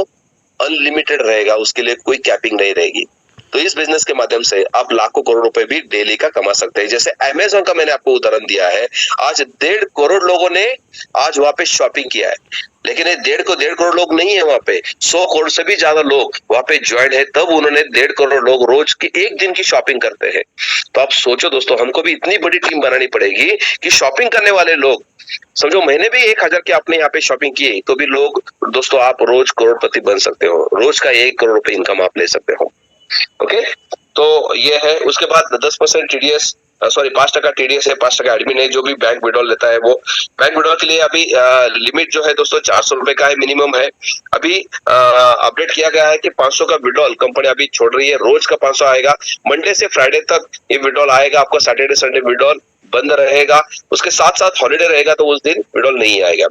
अनलिमिटेड रहेगा, उसके लिए कोई कैपिंग नहीं रहेगी। तो इस बिजनेस के माध्यम से आप लाखों करोड़ रुपए भी डेली का कमा सकते हैं। जैसे अमेज़न का मैंने आपको उदाहरण दिया है, आज 1.5 करोड़ लोगों ने आज वहां पे शॉपिंग किया है, लेकिन ये 1.5 करोड़ लोग नहीं है वहां पे, 100 करोड़ से भी ज्यादा लोग वहां पे ज्वाइन है, तब उन्होंने 1.5 करोड़ लोग रोज की एक दिन की शॉपिंग करते हैं। तो आप सोचो दोस्तों, हमको भी इतनी बड़ी टीम बनानी पड़ेगी कि शॉपिंग करने वाले लोग, समझो मैंने भी 1000 के अपने यहाँ पे शॉपिंग की तो भी लोग, दोस्तों आप रोज करोड़पति बन सकते हो, रोज का 1 करोड़ रुपए इनकम आप ले सकते हो। ओके, तो ये है। उसके बाद 10% टीडीएस, सॉरी 5% टीडीएस है, 5% एडमिन है, जो भी बैंक विड्रॉल लेता है वो। बैंक विड्रॉल के लिए अभी लिमिट जो है दोस्तों 400 रुपए का है, मिनिमम है। अभी अपडेट किया गया है कि 500 का विड्रॉल कंपनी अभी छोड़ रही है, रोज का 500 आएगा, मंडे से फ्राइडे तक ये विड्रॉल आएगा आपको, सैटरडे संडे विड्रॉल बंद रहेगा, उसके साथ साथ हॉलीडे रहेगा तो उस दिन विड्रॉल नहीं आएगा।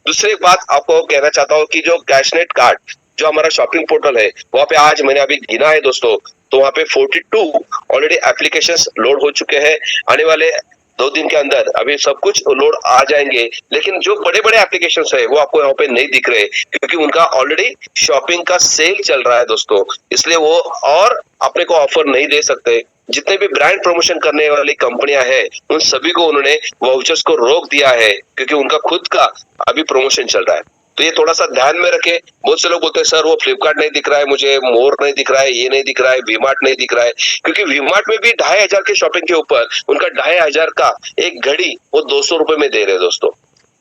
दूसरी बात आपको कहना चाहता हूँ कि जो कैशनेट कार्ड जो हमारा शॉपिंग पोर्टल है वहां पे आज मैंने अभी गिना है दोस्तों, तो वहां पे 42 ऑलरेडी एप्लीकेशंस लोड हो चुके हैं। आने वाले 2 दिन के अंदर अभी सब कुछ लोड आ जाएंगे, लेकिन जो बड़े बड़े एप्लीकेशंस है वो आपको यहाँ पे नहीं दिख रहे, क्योंकि उनका ऑलरेडी शॉपिंग का सेल चल रहा है दोस्तों, इसलिए वो और अपने को ऑफर नहीं दे सकते। जितने भी ब्रांड प्रमोशन करने वाली कंपनियां हैं उन सभी को उन्होंने वाउचर्स को रोक दिया है, क्योंकि उनका खुद का अभी प्रमोशन चल रहा है। तो ये थोड़ा सा ध्यान में रखें। बहुत से लोग बोलते हैं सर वो फ्लिपकार्ट नहीं दिख रहा है, मुझे मोर नहीं दिख रहा है, ये नहीं दिख रहा है, वीमार्ट नहीं दिख रहा है, क्योंकि वीमार्ट में भी 2500 के शॉपिंग के ऊपर उनका 2500 का एक घड़ी वो 200 रुपए में दे रहे हैं दोस्तों।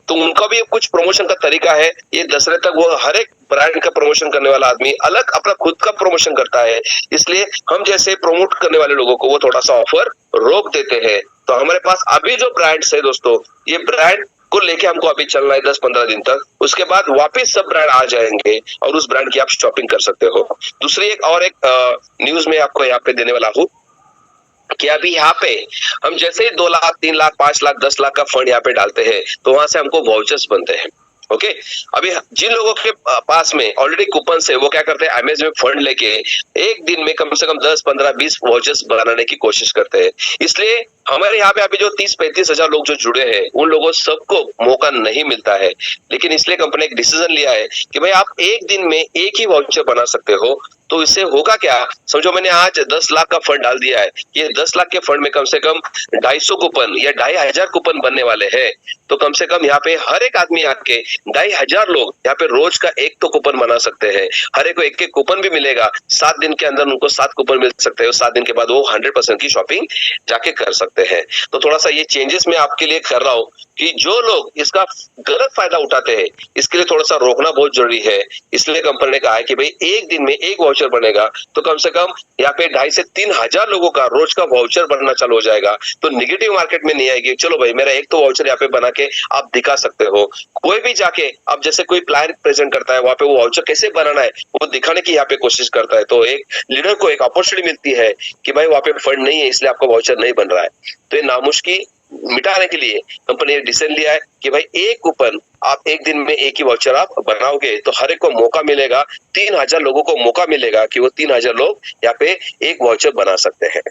तो उनका भी कुछ प्रमोशन का तरीका है। ये दसरे तक वो हर एक ब्रांड का प्रमोशन करने वाला आदमी अलग अपना खुद का प्रमोशन करता है, इसलिए हम जैसे प्रमोट करने वाले लोगों को वो थोड़ा सा ऑफर रोक देते हैं। तो हमारे पास अभी जो ब्रांड्स है दोस्तों, ये ब्रांड को लेके हमको अभी चलना है 10-15 दिन तक, उसके बाद वापस सब ब्रांड आ जाएंगे और उस ब्रांड की आप शॉपिंग कर सकते हो। दूसरी एक न्यूज में आपको यहाँ पे देने वाला हूँ कि अभी यहाँ पे हम जैसे ही 2 लाख, 3 लाख, 5 लाख, 10 लाख का फंड यहाँ पे डालते हैं तो वहां से हमको वाउचर्स बनते हैं। ओके, अभी जिन लोगों के पास में ऑलरेडी कूपन है वो क्या करते हैं, अमेज़न में फंड लेके एक दिन में कम से कम 10, 15, 20 वाउचर्स बनाने की कोशिश करते हैं। इसलिए हमारे यहाँ पे अभी जो 30-35 हजार लोग जो जुड़े हैं उन लोगों सबको मौका नहीं मिलता है, लेकिन इसलिए कंपनी ने एक डिसीजन लिया है कि भाई आप एक दिन में एक ही वाउचर बना सकते हो। तो इससे होगा क्या, समझो मैंने आज 10 लाख का फंड डाल दिया है, ये 10 लाख के फंड में कम से कम 250 कूपन या 2500 कूपन बनने वाले हैं। तो कम से कम यहाँ पे हर एक आदमी आके 2500 लोग यहाँ पे रोज का एक तो कूपन बना सकते हैं। हर एक को एक कूपन भी मिलेगा, 7 दिन के अंदर उनको 7 कूपन मिल सकते हैं, 7 दिन के बाद वो 100% की शॉपिंग जाके कर सकते हैं। तो थोड़ा सा ये चेंजेस मैं आपके लिए कर रहा हूँ कि जो लोग इसका गलत फायदा उठाते हैं इसके लिए थोड़ा सा रोकना बहुत जरूरी है। इसलिए कंपनी ने कहा है कि भाई एक दिन में एक वाउचर बनेगा तो कम से कम यहाँ पे 2,500 से 3,000 लोगों का रोज का वाउचर बनना चालू हो जाएगा। तो निगेटिव मार्केट में नहीं आएगी, चलो भाई मेरा एक तो वाउचर यहाँ पे बना के आप दिखा सकते हो। कोई भी जाके अब जैसे कोई प्लान प्रेजेंट करता है वहां पे वो वाउचर कैसे बनाना है वो दिखाने की यहाँ पे कोशिश करता है, तो एक लीडर को एक अपॉर्चुनिटी मिलती है कि भाई वहां पे फंड नहीं है इसलिए आपका वाउचर नहीं बन रहा है। तो ये नामुश्किल मिटाने के लिए कंपनी ने डिसीजन लिया है कि भाई एक कूपन आप एक दिन में एक ही वाउचर आप बनाओगे तो हर एक को मौका मिलेगा, 3000 लोगों को मौका मिलेगा कि वो 3000 लोग यहाँ पे एक वाउचर बना सकते हैं।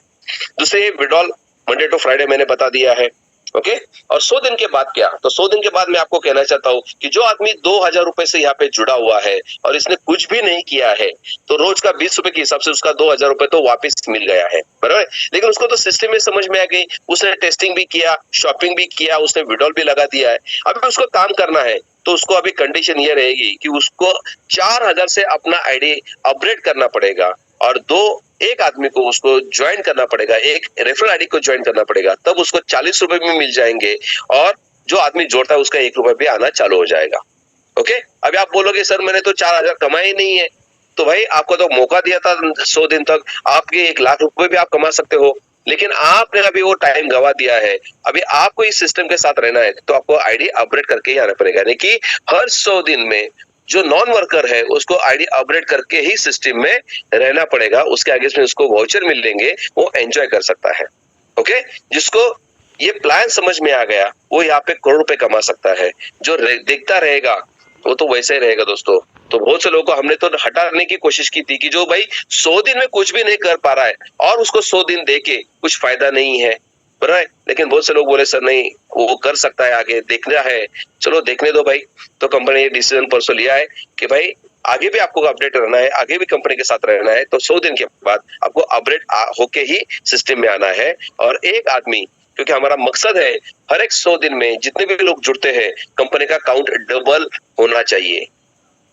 दूसरे विड्रॉल मंडे टू फ्राइडे मैंने बता दिया है। ओके, और 100 दिन के बाद क्या, तो 100 दिन के बाद मैं आपको कहना चाहता हूँ कि जो आदमी 2000 रुपए से यहाँ पे जुड़ा हुआ है और इसने कुछ भी नहीं किया है तो रोज का 20 रुपए के हिसाब से उसका 2000 रुपए तो वापस मिल गया है, बराबर। लेकिन उसको तो सिस्टम में समझ में आ गई, उसने टेस्टिंग भी किया, शॉपिंग भी किया, उसने विड्रॉल भी लगा दिया है। अभी उसको काम करना है तो उसको अभी कंडीशन ये रहेगी कि उसको 4000 से अपना आईडी अपग्रेड करना पड़ेगा और एक आदमी को उसको ज्वाइन करना पड़ेगा, एक रेफरल आईडी को ज्वाइन करना पड़ेगा, तब उसको 40 रुपए भी मिल जाएंगे और जो आदमी जोड़ता है उसका 1 रुपए भी आना चालू हो जाएगा। ओके, अभी आप बोलोगे सर मैंने तो 4000 कमाए ही नहीं है, तो भाई आपको तो मौका दिया था 100 दिन तक, आपके 1 लाख रुपए भी आप कमा सकते हो, लेकिन आपने अभी वो टाइम गवा दिया है। अभी आपको इस सिस्टम के साथ रहना है तो आपको आईडी अपग्रेड करके ही आना पड़ेगा, यानी कि हर 100 दिन में जो नॉन वर्कर है उसको आईडी अपग्रेड करके ही सिस्टम में रहना पड़ेगा, उसके आगे में उसको वाउचर मिलेंगे, वो एंजॉय कर सकता है। ओके, जिसको ये प्लान समझ में आ गया वो यहाँ पे करोड़ रुपए कमा सकता है, जो देखता रहेगा वो तो वैसे ही रहेगा दोस्तों। तो बहुत से लोगों को हमने तो हटाने की कोशिश की थी कि जो भाई 100 दिन में कुछ भी नहीं कर पा रहा है और उसको 100 दिन देके कुछ फायदा नहीं है, बराबर। लेकिन बहुत से लोग बोले सर नहीं वो कर सकता है, आगे देखना है, चलो देखने दो भाई। तो कंपनी ने डिसीजन परसों लिया है कि भाई आगे भी आपको अपडेट रहना है, आगे भी कंपनी के साथ रहना है, तो 100 दिन के बाद आपको अपडेट होके ही सिस्टम में आना है। और एक आदमी, क्योंकि हमारा मकसद है हर एक 100 दिन में जितने भी लोग जुड़ते हैं कंपनी का काउंट डबल होना चाहिए,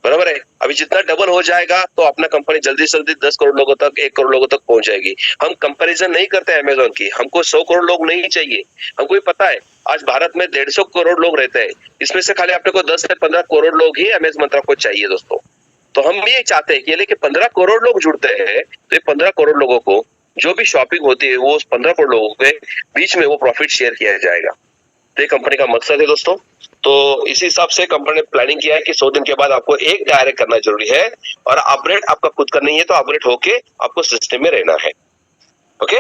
बराबर है। अभी जितना डबल हो जाएगा तो अपना कंपनी जल्दी से जल्दी 10 करोड़ लोगों तक, 1 करोड़ लोगों तक पहुंच जाएगी। हम कंपैरिजन नहीं करते अमेज़न की, हमको 100 करोड़ लोग नहीं चाहिए। हमको ये पता है आज भारत में 150 करोड़ लोग रहते हैं, इसमें से खाली अपने को 10 से 15 करोड़ लोग ही अमेज़न मंत्रा को चाहिए दोस्तों। तो हम ये चाहते हैं कि लेकिन 15 करोड़ लोग जुड़ते हैं तो ये 15 करोड़ लोगों को जो भी शॉपिंग होती है वो उस 15 करोड़ लोगों के बीच में वो प्रॉफिट शेयर किया जाएगा। तो ये कंपनी का मकसद है दोस्तों। तो इसी हिसाब से कंपनी ने प्लानिंग किया है कि 100 दिन के बाद आपको एक डायरेक्ट करना जरूरी है और अपग्रेड आपका खुद का नहीं है तो अपग्रेड होके आपको सिस्टम में रहना है। ओके,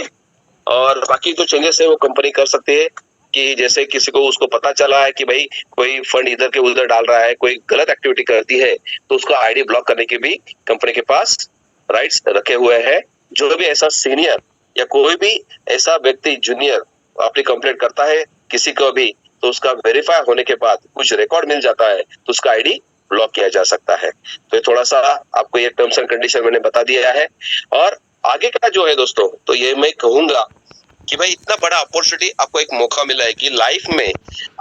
और बाकी जो चेंजेस है वो कंपनी कर सकती है कि जैसे किसी को उसको पता चला है कि भाई कोई फंड इधर के उधर डाल रहा है, कोई गलत एक्टिविटी करती है तो उसका आईडी ब्लॉक करने के भी कंपनी के पास राइट्स रखे हुए हैं। जो भी ऐसा सीनियर या कोई भी ऐसा व्यक्ति जूनियर अपनी कंप्लेंट करता है किसी को भी, तो उसका वेरीफाई होने के बाद कुछ रिकॉर्ड मिल जाता है तो उसका आईडी ब्लॉक किया जा सकता है। तो ये थोड़ा सा आपको ये टर्म्स एंड कंडीशन मैंने बता दिया है। और आगे का जो है दोस्तों, तो ये मैं कहूंगा कि भाई इतना बड़ा अपॉर्चुनिटी आपको एक मौका मिला है कि लाइफ में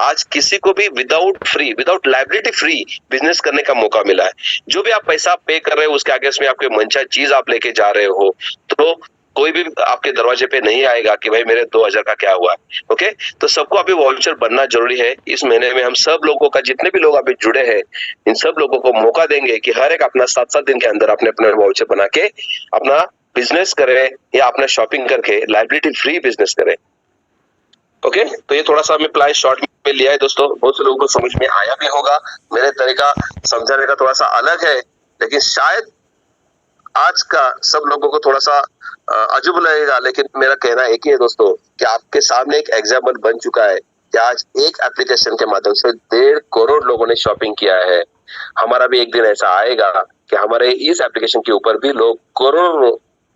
आज किसी को भी विदाउट लायबिलिटी फ्री बिजनेस करने का मौका मिला है। जो भी आप पैसा पे कर रहे हो उसके आगे में आपके मनचाही चीज आप लेके जा रहे हो तो कोई भी आपके दरवाजे पे नहीं आएगा कि भाई मेरे 2000 का क्या हुआ। ओके, तो सबको अभी वाउचर बनना जरूरी है। इस महीने में हम सब लोगों का, जितने भी लोग अभी जुड़े हैं, इन सब लोगों को मौका देंगे कि हर एक अपना 7-7 दिन के अंदर अपने अपने वाउचर बना के अपना बिजनेस करे या अपना शॉपिंग करके लायबिलिटी फ्री बिजनेस करे। ओके, तो ये थोड़ा सा हमें प्लान शॉर्ट में लिया है दोस्तों, बहुत से लोगों को समझ में आया भी होगा। मेरे तरीका समझाने का थोड़ा सा अलग है, लेकिन शायद आज का सब लोगों को थोड़ा सा अजब लगेगा, लेकिन मेरा कहना एक ही है दोस्तों कि आपके सामने एक एग्जाम्पल बन चुका है कि आज एक एप्लीकेशन के माध्यम से 1.5 करोड़ लोगों ने शॉपिंग किया है। हमारा भी एक दिन ऐसा आएगा कि हमारे इस एप्लीकेशन के ऊपर भी लोग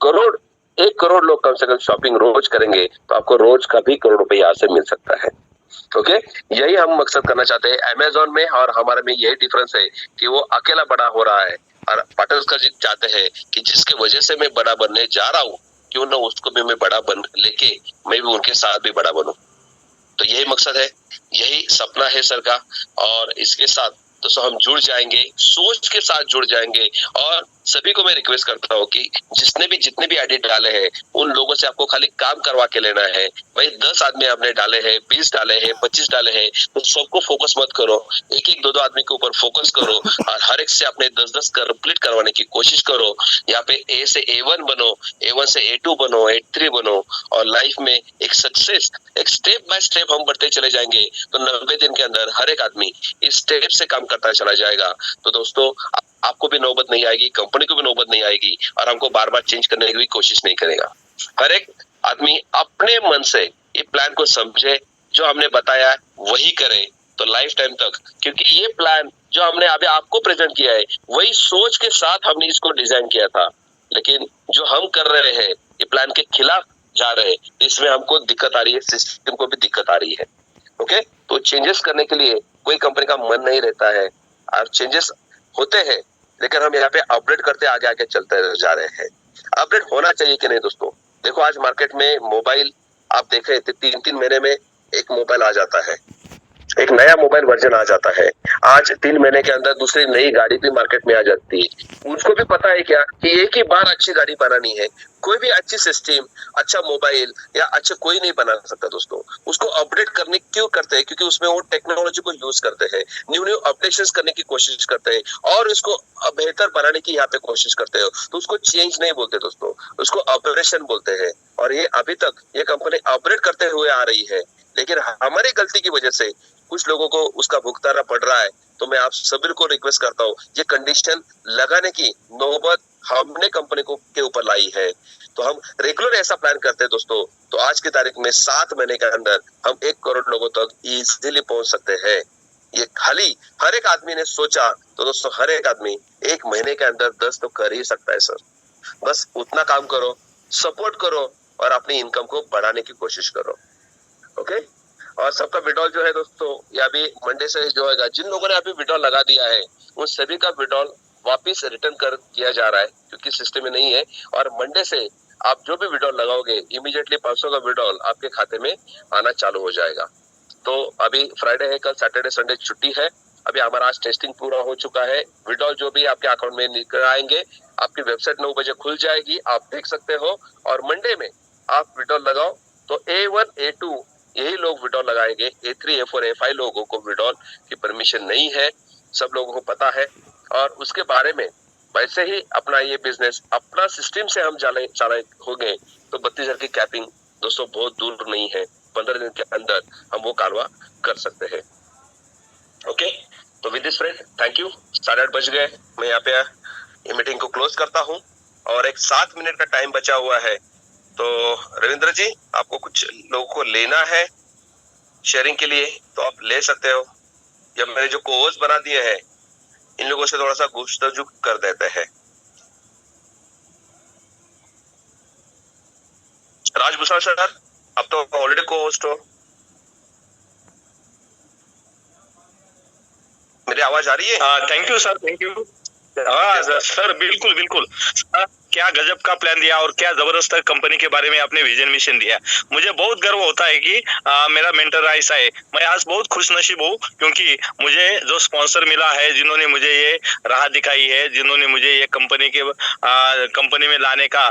करोड़ 1 करोड़ लोग कम से कम शॉपिंग रोज करेंगे, तो आपको रोज का भी करोड़ रुपए यहाँ से मिल सकता है। ओके, यही हम मकसद करना चाहते हैं अमेज़न में, और हमारे में यही डिफरेंस है कि वो अकेला बड़ा हो रहा है और पार्टनर जी चाहते हैं कि जिसके वजह से मैं बड़ा बनने जा रहा हूँ, क्यों ना उसको भी मैं बड़ा बन लेके मैं भी उनके साथ भी बड़ा बनूं। तो यही मकसद है, यही सपना है सर का। और इसके साथ दोस्तों हम जुड़ जाएंगे, सोच के साथ जुड़ जाएंगे। और सभी को मैं रिक्वेस्ट करता हूँ कि जितने भी आईडी डाले हैं उन लोगों से आपको खाली काम करवा के लेना है। भाई 10 आदमी आपने डाले हैं, 20 डाले हैं, 25 डाले हैं, तो सबको फोकस मत करो, एक एक दो आदमी के ऊपर फोकस करो और हर एक से अपने 10-10 कंप्लीट करवाने की कोशिश करो। यहाँ पे ए से A1 बनो, A1 से A2 बनो, A3 बनो, और लाइफ में एक सक्सेस, एक स्टेप बाय स्टेप हम बढ़ते चले जाएंगे तो 90 दिन के अंदर हर एक आदमी इस स्टेप से काम करता चला जाएगा। तो दोस्तों आपको भी नौबत नहीं आएगी, कंपनी को भी नौबत नहीं आएगी, और हमको बार बार चेंज करने की भी कोशिश नहीं करेगा। हर एक आदमी अपने मन से ये प्लान को समझे, जो हमने बताया वही करें तो लाइफ टाइम तक, क्योंकि ये प्लान जो हमने अभी आपको प्रेजेंट किया है वही सोच के साथ हमने इसको डिजाइन किया था, लेकिन जो हम कर रहे हैं ये प्लान के खिलाफ जा रहे हैं, इसमें हमको दिक्कत आ रही है, सिस्टम को भी दिक्कत आ रही है। ओके, तो चेंजेस करने के लिए कोई कंपनी का मन नहीं रहता है और चेंजेस होते हैं, लेकिन हम यहाँ पे अपडेट करते आगे आगे चलते जा रहे हैं। अपडेट होना चाहिए कि नहीं दोस्तों? देखो आज मार्केट में मोबाइल आप देख रहे थे 3-3 महीने में एक मोबाइल आ जाता है, एक नया मोबाइल वर्जन आ जाता है। आज 3 महीने के अंदर दूसरी नई गाड़ी भी मार्केट में आ जाती है। उसको भी पता है क्या कि एक ही बार अच्छी गाड़ी बनानी है, कोई भी अच्छी सिस्टम, अच्छा मोबाइल या अच्छा कोई नहीं बना सकता दोस्तों। उसको अपडेट करने क्यों करते हैं? क्योंकि उसमें वो टेक्नोलॉजी को यूज करते हैं, न्यू न्यू अपडेशन करने की कोशिश करते हैं और उसको बेहतर बनाने की यहाँ पे कोशिश करते हो, तो उसको चेंज नहीं बोलते दोस्तों, उसको ऑपरेशन बोलते हैं। और ये अभी तक ये कंपनी ऑपरेट करते हुए आ रही है, लेकिन हमारी गलती की वजह से कुछ लोगों को उसका भुगताना पड़ रहा है। तो मैं आप सभी को रिक्वेस्ट करता हूँ, ये कंडीशन लगाने की नौबत हमने कंपनी को के ऊपर लाई है। तो हम रेगुलर ऐसा प्लान करते हैं दोस्तों, तो आज की तारीख में 7 महीने के अंदर हम 1 करोड़ लोगों तक इजीली पहुंच सकते हैं। ये खाली हर एक आदमी ने सोचा तो दोस्तों हर एक आदमी 1 महीने के अंदर 10 तो कर ही सकता है सर। बस उतना काम करो, सपोर्ट करो और अपनी इनकम को बढ़ाने की कोशिश करो। ओके, और सबका विड्रॉल जो है दोस्तों ये अभी मंडे से जो है, जिन लोगों ने अभी विड्रॉल लगा दिया है उन सभी का विड्रॉल वापिस रिटर्न कर किया जा रहा है, क्योंकि सिस्टम में नहीं है। और मंडे से आप जो भी विड्रॉल लगाओगे इमीडिएटली 500 का विड्रॉल आपके खाते में आना चालू हो जाएगा। तो अभी फ्राइडे है, कल सैटरडे संडे छुट्टी है। अभी हमारा आज टेस्टिंग पूरा हो चुका है। विड्रॉल जो भी आपके अकाउंट में निकल आएंगे, आपकी वेबसाइट 9 बजे खुल जाएगी, आप देख सकते हो। और मंडे में आप विड्रॉल लगाओ तो A1 A2 यही लोग विड्रॉल लगाएंगे, A3 A4 A5 लोगों को विड्रॉल की परमिशन नहीं है, सब लोगों को पता है। और उसके बारे में वैसे ही अपना ये बिजनेस अपना सिस्टम से हम चाले हो गए तो 32,000 की कैपिंग दोस्तों बहुत दूर नहीं है। 15 दिन के अंदर हम वो कारवा कर सकते हैं। ओके, तो with this friend thank you. 8:30 बज गए, मैं यहाँ पे ये मीटिंग को क्लोज करता हूँ और एक 7 मिनट का टाइम बचा हुआ है। तो रविंद्र जी आपको कुछ लोगों को लेना है शेयरिंग के लिए तो आप ले सकते हो, या मैंने जो कोर्स बना दिए हैं इन लोगों से थोड़ा सा गुफ्तगू कर देते हैं। राजभूषण सर आप तो ऑलरेडी को होस्ट हो, मेरी आवाज आ रही है? Thank you sir, thank you. हाँ सर, बिल्कुल बिल्कुल। क्या गजब का प्लान दिया और क्या जबरदस्त कंपनी के बारे में आपने विजन मिशन दिया। मुझे बहुत गर्व होता है कि मेरा मेंटर ऐसा है। मैं आज बहुत खुशनसीब हूँ क्योंकि मुझे जो स्पॉन्सर मिला है, जिन्होंने मुझे ये राह दिखाई है, जिन्होंने मुझे ये कंपनी में लाने का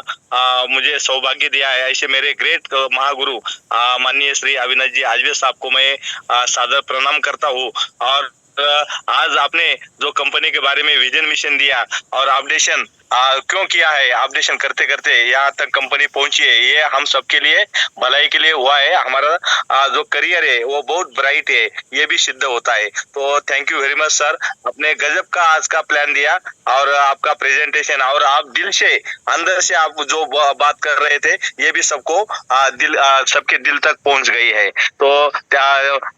मुझे सौभाग्य दिया है, ऐसे मेरे ग्रेट महागुरु माननीय श्री अविनाश जी आजबे साहब को मैं सादर प्रणाम करता हूँ। और आज आपने जो कंपनी के बारे में विजन मिशन दिया और अपडेशन क्यों किया है, अपडेशन करते करते यहाँ तक कंपनी पहुंची है, ये हम सबके लिए भलाई के लिए हुआ है। हमारा जो करियर है वो बहुत ब्राइट है, ये भी सिद्ध होता है। तो thank you very much sir, अपने गजब का आज का प्लान दिया और आपका प्रेजेंटेशन और आप दिल से अंदर से आप जो बात कर रहे थे ये भी सबको सबके दिल तक पहुंच गई है। तो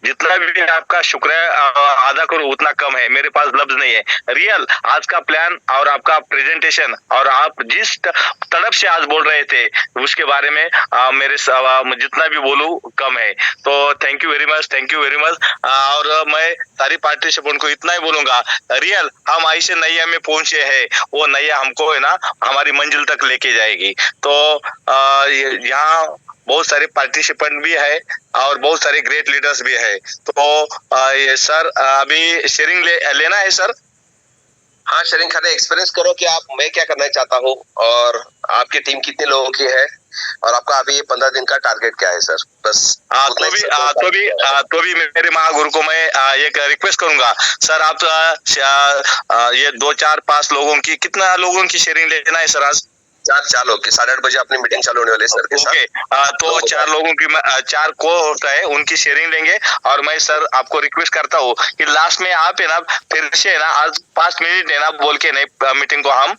जितना भी आपका शुक्र अदा करूं उतना कम है, मेरे पास लफ्ज नहीं है। रियल आज का प्लान और आपका प्रेजेंटेशन और आप जिस तड़प से आज बोल रहे थे उसके बारे में मेरे जितना भी बोलूं कम है। तो thank you very much, thank you very much. और मैं सारी पार्टिसिपेंट को इतना ही बोलूंगा, रियल हम ऐसे नैया में पहुंचे हैं, वो नैया हमको है ना हमारी मंजिल तक लेके जाएगी। तो यहाँ बहुत सारे पार्टिसिपेंट भी है और बहुत सारे ग्रेट लीडर्स भी है। तो ये सर अभी शेयरिंग लेना है सर? हाँ, शेयरिंग खाने एक्सपीरियंस करो कि आप मैं क्या करना चाहता हूँ और आपकी टीम कितने लोगों की है और आपका अभी ये 15 दिन का टारगेट क्या है सर। बस तो भी मेरे महागुरु को मैं एक रिक्वेस्ट करूंगा सर, आप ये 2-4-5 लोगों की, कितना लोगों की शेयरिंग लेना है सर आज? 4 लोग की 8:30 बजे अपनी मीटिंग चालू होने वाली है सर के साथ। तो 4 लोगों की 4 को होता है उनकी शेयरिंग लेंगे। और मैं सर आपको रिक्वेस्ट करता हूँ कि लास्ट में आप है ना फिर से है ना आज 5 मिनट है ना बोल के नहीं मीटिंग को हम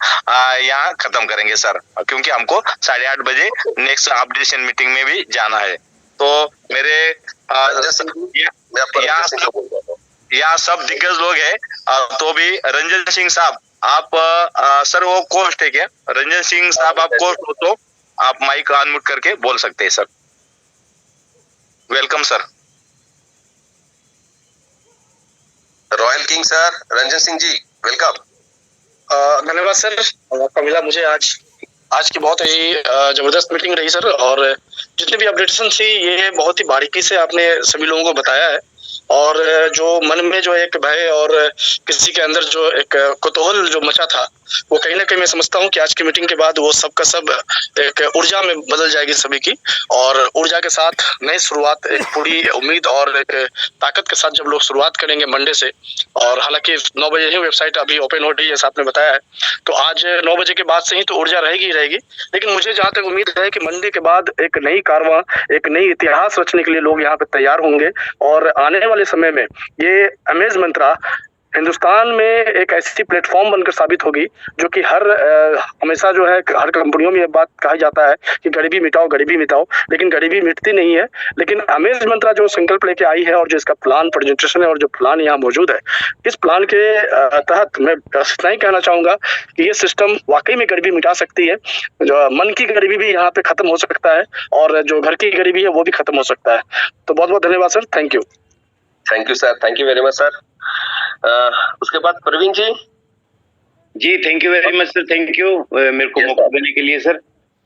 यहाँ खत्म करेंगे सर, क्योंकि हमको 8:30 बजे नेक्स्ट अपडेशन मीटिंग में भी जाना है। तो मेरे रंजन सिंह जी, मैं आपको रंजन सिंह बोल रहा हूँ। यहाँ सब दिग्गज लोग हैं, तो भी रंजन सिंह साहब आप सर वो कोस्ट है क्या? रंजन सिंह साहब आप कोस्ट हो तो आप माइक अनम्यूट करके बोल सकते हैं sir. Welcome sir. Royal king sir, Ranjan Singh ji, welcome. धन्यवाद सर, मौका मिला मुझे आज की बहुत ही जबरदस्त मीटिंग रही सर, और जितने भी अपडेटेशन थी ये बहुत ही बारीकी से आपने सभी लोगों को बताया है, और जो मन में जो एक भय और किसी के अंदर जो एक कुतूहल जो मचा था, वो कहीं ना कहीं मैं समझता हूँ कि आज की मीटिंग के बाद वो सब का सब एक ऊर्जा में बदल जाएगी सभी की, और ऊर्जा के साथ नई शुरुआत, एक पूरी उम्मीद और एक ताकत के साथ जब लोग शुरुआत करेंगे मंडे से, और हालांकि 9 बजे ही वेबसाइट अभी ओपन हो रही है जैसा आपने बताया है, तो आज 9 बजे के बाद से ही तो ऊर्जा रहेगी ही रहेगी, लेकिन मुझे जहाँ तक उम्मीद है कि मंडे के बाद एक नई कारवां, एक नई इतिहास रचने के लिए लोग यहाँ पे तैयार होंगे, और आने वाले समय में ये अमेज मंत्रा हिंदुस्तान में एक ऐसी प्लेटफॉर्म बनकर साबित होगी जो कि हमेशा जो है हर कंपनियों में ये बात कहा जाता है कि गरीबी मिटाओ, गरीबी मिटाओ, लेकिन गरीबी मिटती नहीं है। लेकिन अमेज मंत्रा जो संकल्प लेके आई है और जो इसका प्लान प्रेजेंटेशन है और जो प्लान यहाँ मौजूद है, इस प्लान के तहत मैं इतना ही कहना चाहूंगा कि ये सिस्टम वाकई में गरीबी मिटा सकती है। जो मन की गरीबी भी यहाँ पे खत्म हो सकता है, और जो घर की गरीबी है वो भी खत्म हो सकता है। तो बहुत बहुत धन्यवाद sir, thank you. Thank you sir, thank you very much sir. उसके बाद प्रवीण जी। जी thank you very much sir, thank you मेरे को मौका देने के लिए सर।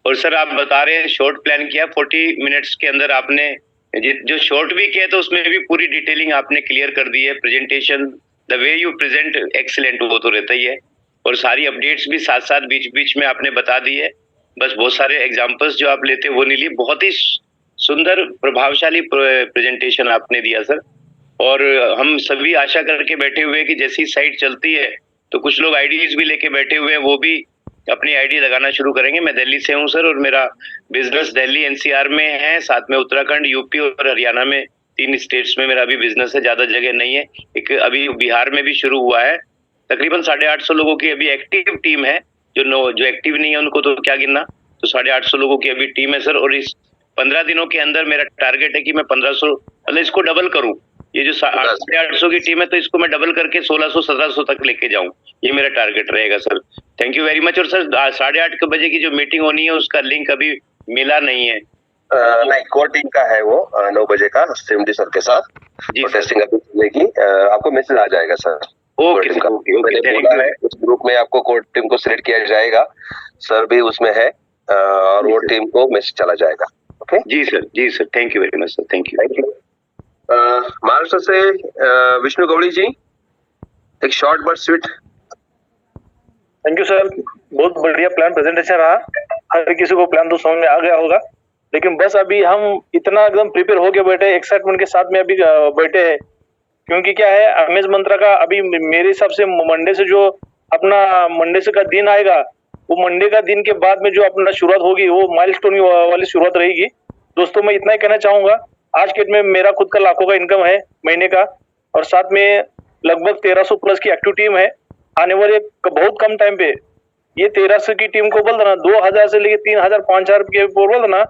और सर आप बता रहे हैं शॉर्ट प्लान किया, 40 मिनट्स के अंदर आपने जो शॉर्ट भी किया तो उसमें भी पूरी डिटेलिंग आपने क्लियर कर दी है। Presentation the way you present excellent, वो तो रहता ही है, और सारी अपडेट्स भी साथ साथ बीच बीच में आपने बता दी है। बस बहुत सारे एग्जाम्पल्स जो आप लेते वो नहीं लिए, बहुत ही सुंदर प्रभावशाली प्रेजेंटेशन आपने दिया सर। और हम सभी आशा करके बैठे हुए कि जैसी साइट चलती है तो कुछ लोग आईडीज भी लेके बैठे हुए हैं, वो भी अपनी आईडी लगाना शुरू करेंगे। मैं दिल्ली से हूँ सर, और मेरा बिजनेस दिल्ली एनसीआर में है, साथ में उत्तराखंड, यूपी और हरियाणा में 3 स्टेट्स में मेरा अभी बिजनेस है, ज्यादा जगह नहीं है। एक अभी बिहार में भी शुरू हुआ है। तकरीबन 850 लोगों की अभी एक्टिव टीम है। जो एक्टिव नहीं है उनको तो क्या गिनना, तो 850 लोगों की अभी टीम है सर। और इस 15 दिनों के अंदर मेरा टारगेट है कि मैं 1500, मतलब इसको डबल करूं। ये जो 850 की टीम है तो इसको मैं डबल करके 1600-1700 तक लेके जाऊं, ये मेरा टारगेट रहेगा sir. Thank you very much. और सर 8:30 बजे की जो मीटिंग होनी है उसका लिंक अभी मिला नहीं है। नहीं, कोर टीम का है वो 9 बजे का सिमडी सर के साथ जी टेस्टिंग अभी चलेगी। आपको मैसेज आ जाएगा सर। ओके मैंने बोला है उस ग्रुप में आपको कोर टीम को सिलेक्ट किया जाएगा, सर भी उसमें है, और वो टीम को मैसेज चला जाएगा। ओके जी sir, thank you very much sir, thank you. Maharashtra से विष्णु गौड़ी जी, एक short but sweet. Thank you sir, बहुत बढ़िया प्लान प्रेजेंटेशन रहा। हर किसी को प्लान तो समझ में आ गया होगा, लेकिन बस अभी हम इतना एकदम प्रिपेयर होके बैठे, एक्साइटमेंट के साथ में अभी बैठे हैं, क्योंकि क्या है अमेज मंत्रा का अभी मेरे हिसाब से मंडे से जो अपना मंडे से का दिन आएगा, वो मंडे का दिन के बाद में जो अपना शुरुआत होगी वो माइलस्टोन वाली शुरुआत रहेगी। दोस्तों मैं इतना ही कहना चाहूंगा, आज के डेट में मेरा खुद का लाखों का इनकम है महीने का, और साथ में लगभग 1300 प्लस की एक्टिव टीम है। आने वाले बहुत कम टाइम पे ये 1300 की टीम को बोल देना 2000 से लेके 3000 5000 के बोल देना,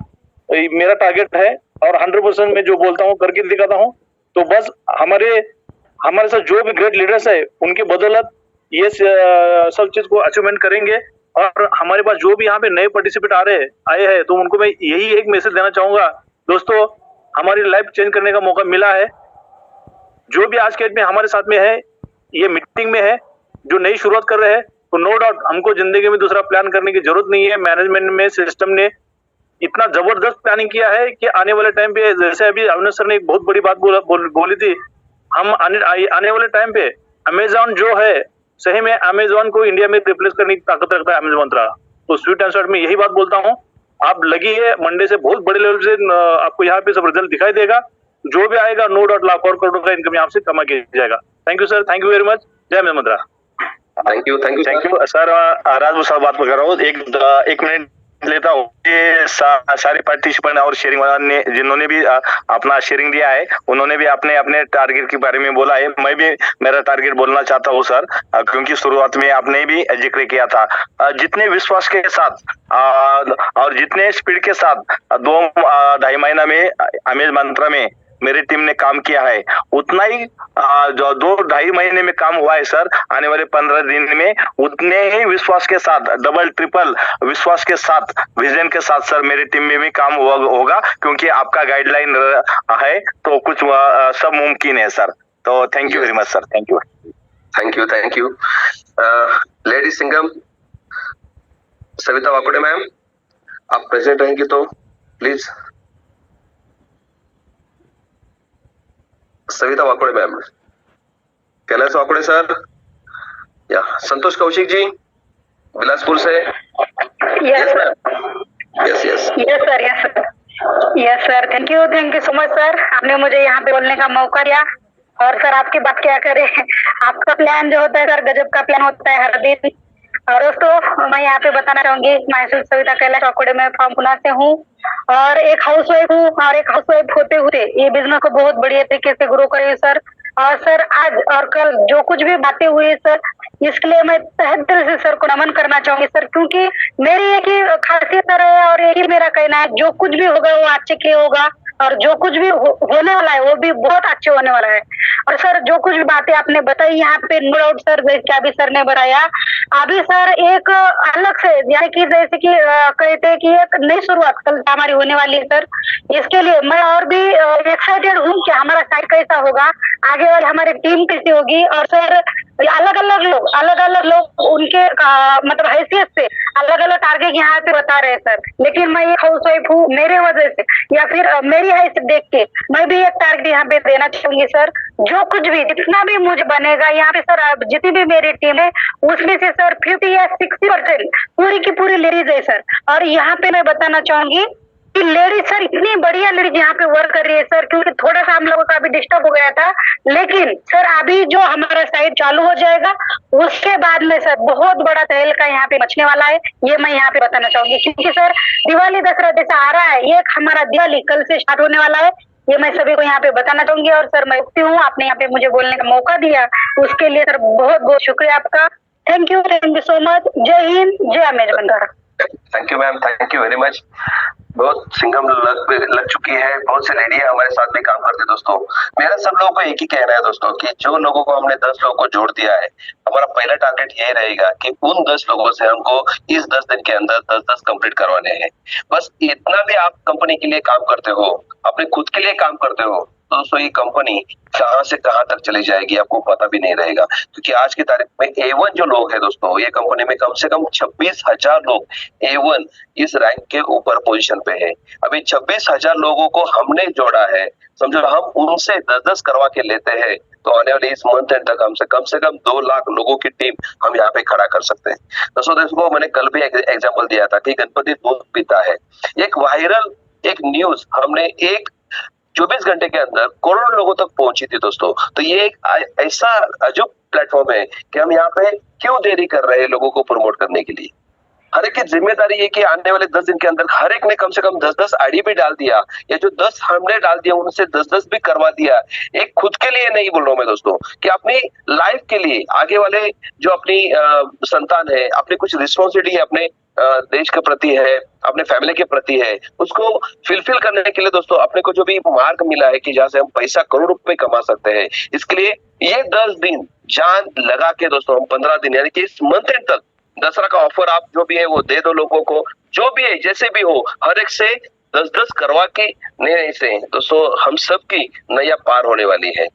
मेरा टारगेट है, और 100% मैं जो बोलता हूँ करके दिखाता हूँ। तो बस हमारे साथ जो भी ग्रेट लीडर्स है उनके बदौलत ये सब चीज को अचीवमेंट करेंगे। और हमारे पास जो भी यहाँ पे नए पार्टिसिपेट आए हैं, तो उनको मैं यही एक मैसेज देना चाहूंगा, दोस्तों हमारी लाइफ चेंज करने का मौका मिला है। जो भी आज के डेट में हमारे साथ में है, ये मीटिंग में है, जो नई शुरुआत कर रहे हैं, तो नो डाउट हमको जिंदगी में दूसरा प्लान करने की जरूरत नहीं है। मैनेजमेंट में सिस्टम ने इतना जबरदस्त प्लानिंग किया है कि आने वाले टाइम पे, जैसे अभी अविनाश सर ने एक बहुत बड़ी बात बोली थी, हम आने वाले टाइम पे अमेजॉन जो है, सही में अमेजॉन को इंडिया में रिप्लेस करने की ताकत रखता है अमेजॉन मंत्रा। तो स्वीट एंड शॉर्ट में यही बात बोलता हूँ, आप लगी है मंडे से बहुत बड़े लेवल से आपको यहाँ पे सब रिजल्ट दिखाई देगा। जो भी आएगा नो डाउट लाख और करोड़ों का इनकम यहाँ से कमा किया जाएगा। Thank you sir, thank you very much, जय अमेज मंत्रा। Thank you sir. राजभूषण बात कर रहा हूँ, एक मिनट लेता हूँ। ये सारे पार्टिसिपेंट और शेयरिंग वाला ने जिन्होंने भी अपना शेयरिंग दिया है, उन्होंने भी अपने अपने टारगेट के बारे में बोला है। मैं भी मेरा टारगेट बोलना चाहता हूँ सर, क्योंकि शुरुआत में आपने भी जिक्र किया था। जितने विश्वास के साथ और जितने स्पीड के साथ 2-2.5 महीना में अमेज मंत्रा में मेरी टीम ने काम किया है, उतना ही जो 2-2.5 महीने में काम हुआ है सर, आने वाले 15 दिन में उतने ही विश्वास के साथ, डबल ट्रिपल विश्वास के साथ, विजन के साथ सर मेरी टीम में भी काम होगा, क्योंकि आपका गाइडलाइन है तो कुछ सब मुमकिन है सर। तो thank you very much sir, thank you. Thank you. Lady Singham, Savita Wakode ma'am, आप प्रेजेंट रहेंगे तो please. Savita Wakode ma'am, Kailash Wakode sir, या संतोष कौशिक जी बिलासपुर से। Yes sir, thank you so much sir, आपने मुझे यहाँ पे बोलने का मौका दिया। और सर आपकी बात क्या करें, आपका प्लान जो होता है सर गजब का प्लान होता है हर दिन। और दोस्तों मैं यहाँ पे बताना चाहूंगी, मैं सविता कैलाश वाकोडे में फ्रॉम पुणे से हूँ और एक हाउसवाइफ हूँ। और एक हाउसवाइफ होते हुए ये बिजनेस को बहुत बढ़िया तरीके से ग्रो करे सर। और सर आज और कल जो कुछ भी बातें हुई सर, इसके लिए मैं तहे दिल से सर को नमन करना चाहूंगी सर, क्योंकि मेरी एक ही खासियत है और यही मेरा कहना है, जो कुछ भी होगा वो अच्छे के होगा और जो कुछ भी होने वाला है वो भी बहुत अच्छे होने वाला है। और सर जो कुछ भी बातें आपने बताई यहाँ पे, नो डाउट सर, क्या भी सर ने बताया अभी सर, एक अलग से यानी कि जैसे कि कहते हैं कि एक नई शुरुआत कल हमारी होने वाली है सर। इसके लिए मैं और भी एक्साइटेड हूँ कि हमारा साइट कैसा होगा, आगे वाली हमारी टीम कैसी होगी। और सर अलग अलग लोग उनके मतलब हैसियत से अलग अलग टारगेट यहाँ पे बता रहे हैं सर, लेकिन मैं एक हाउसवाइफ हूँ, मेरे वजह से या फिर मेरी हैसियत देख के मैं भी एक टारगेट यहाँ पे देना चाहूंगी सर। जो कुछ भी जितना भी मुझे बनेगा यहाँ पे सर, जितनी भी मेरी टीम है उसमें से सर 50 या 60% पूरी की पूरी लेडीज है सर। और यहाँ पे मैं बताना चाहूंगी कि लेडीज सर इतनी बढ़िया लेडीज यहाँ पे वर्क कर रही है सर, क्योंकि थोड़ा सा हम लोगों का अभी डिस्टर्ब हो गया था, लेकिन सर अभी जो हमारा साइट चालू हो जाएगा उसके बाद में सर बहुत बड़ा तहलका यहाँ पे मचने वाला है, ये मैं यहाँ पे बताना चाहूंगी। क्योंकि सर दिवाली दशहरा जैसा आ रहा है, ये हमारा दिवाली कल से स्टार्ट होने वाला है, ये मैं सभी को यहाँ पे बताना चाहूंगी। और सर मैं उठती हूँ, आपने यहाँ पे मुझे बोलने का मौका दिया उसके लिए सर बहुत बहुत शुक्रिया आपका। Thank you so much. जय हिंद, जय अमेज मंत्रा। Thank you ma'am, thank you very much. बहुत सिंघम लग चुकी है, बहुत से लेडियां हमारे साथ में काम करते हैं दोस्तों। मेरा सब लोगों को एक ही कहना है दोस्तों कि जो लोगों को हमने 10 लोगों को जोड़ दिया है, हमारा पहला टारगेट ये रहेगा कि उन 10 लोगों से हमको इस 10 दिन के अंदर 10 कंप्लीट करवाने हैं। बस इतना भी आप कंपनी के लिए काम करते हो, अपने खुद के लिए काम करते हो, दोस्तों ये कंपनी कहां से कहां तक चली जाएगी आपको पता भी नहीं रहेगा। क्योंकि आज की तारीख में A1 जो लोग हैं दोस्तों, ये कंपनी में कम से कम 26,000 लोग A1 इस रैंक के ऊपर पोजीशन पे है। अभी 26,000 लोगों को हमने जोड़ा है, समझो हम उनसे 10-10 करवा के लेते हैं तो आने वाले इस मंथ एंड तक कम से कम 2 लाख लोगों की टीम हम यहाँ पे खड़ा कर सकते हैं। दोस्तों देखो मैंने कल भी एग्जाम्पल दिया था कि गणपति दूध पीता है, एक वायरल एक न्यूज हमने एक 24 घंटे के अंदर करोड़ों लोगों तक पहुंची थी दोस्तों। तो ये एक ऐसा अजूब प्लेटफॉर्म है कि हम यहाँ पे क्यों देरी कर रहे हैं लोगों को प्रमोट करने के लिए। हर एक की जिम्मेदारी है कि आने वाले 10 दिन के अंदर हर एक ने कम से कम 10-10 आईडी भी डाल दिया, या जो 10 हमने डाल दिया उनसे 10-10 भी करवा दिया। एक खुद के लिए नहीं बोल रहा हूं मैं दोस्तों, कि अपनी लाइफ के लिए आगे वाले जो अपनी संतान है, अपनी कुछ रिस्पॉन्सिबिलिटी है अपने देश के प्रति है, अपने फैमिली के प्रति है, उसको फिलफिल करने के लिए दोस्तों अपने को जो भी मार्ग मिला है कि जहां से हम पैसा करोड़ रुपए कमा सकते हैं, इसके लिए ये 10 दिन जान लगा के दोस्तों हम 15 दिन यानी कि इस मंथ एंड तक दसरा का ऑफर आप जो भी है वो दे दो लोगों को, जो भी है जैसे भी हो, हर एक से 10-10 करवा के नहीं से दोस्तों हम सब की नैया पार होने वाली है।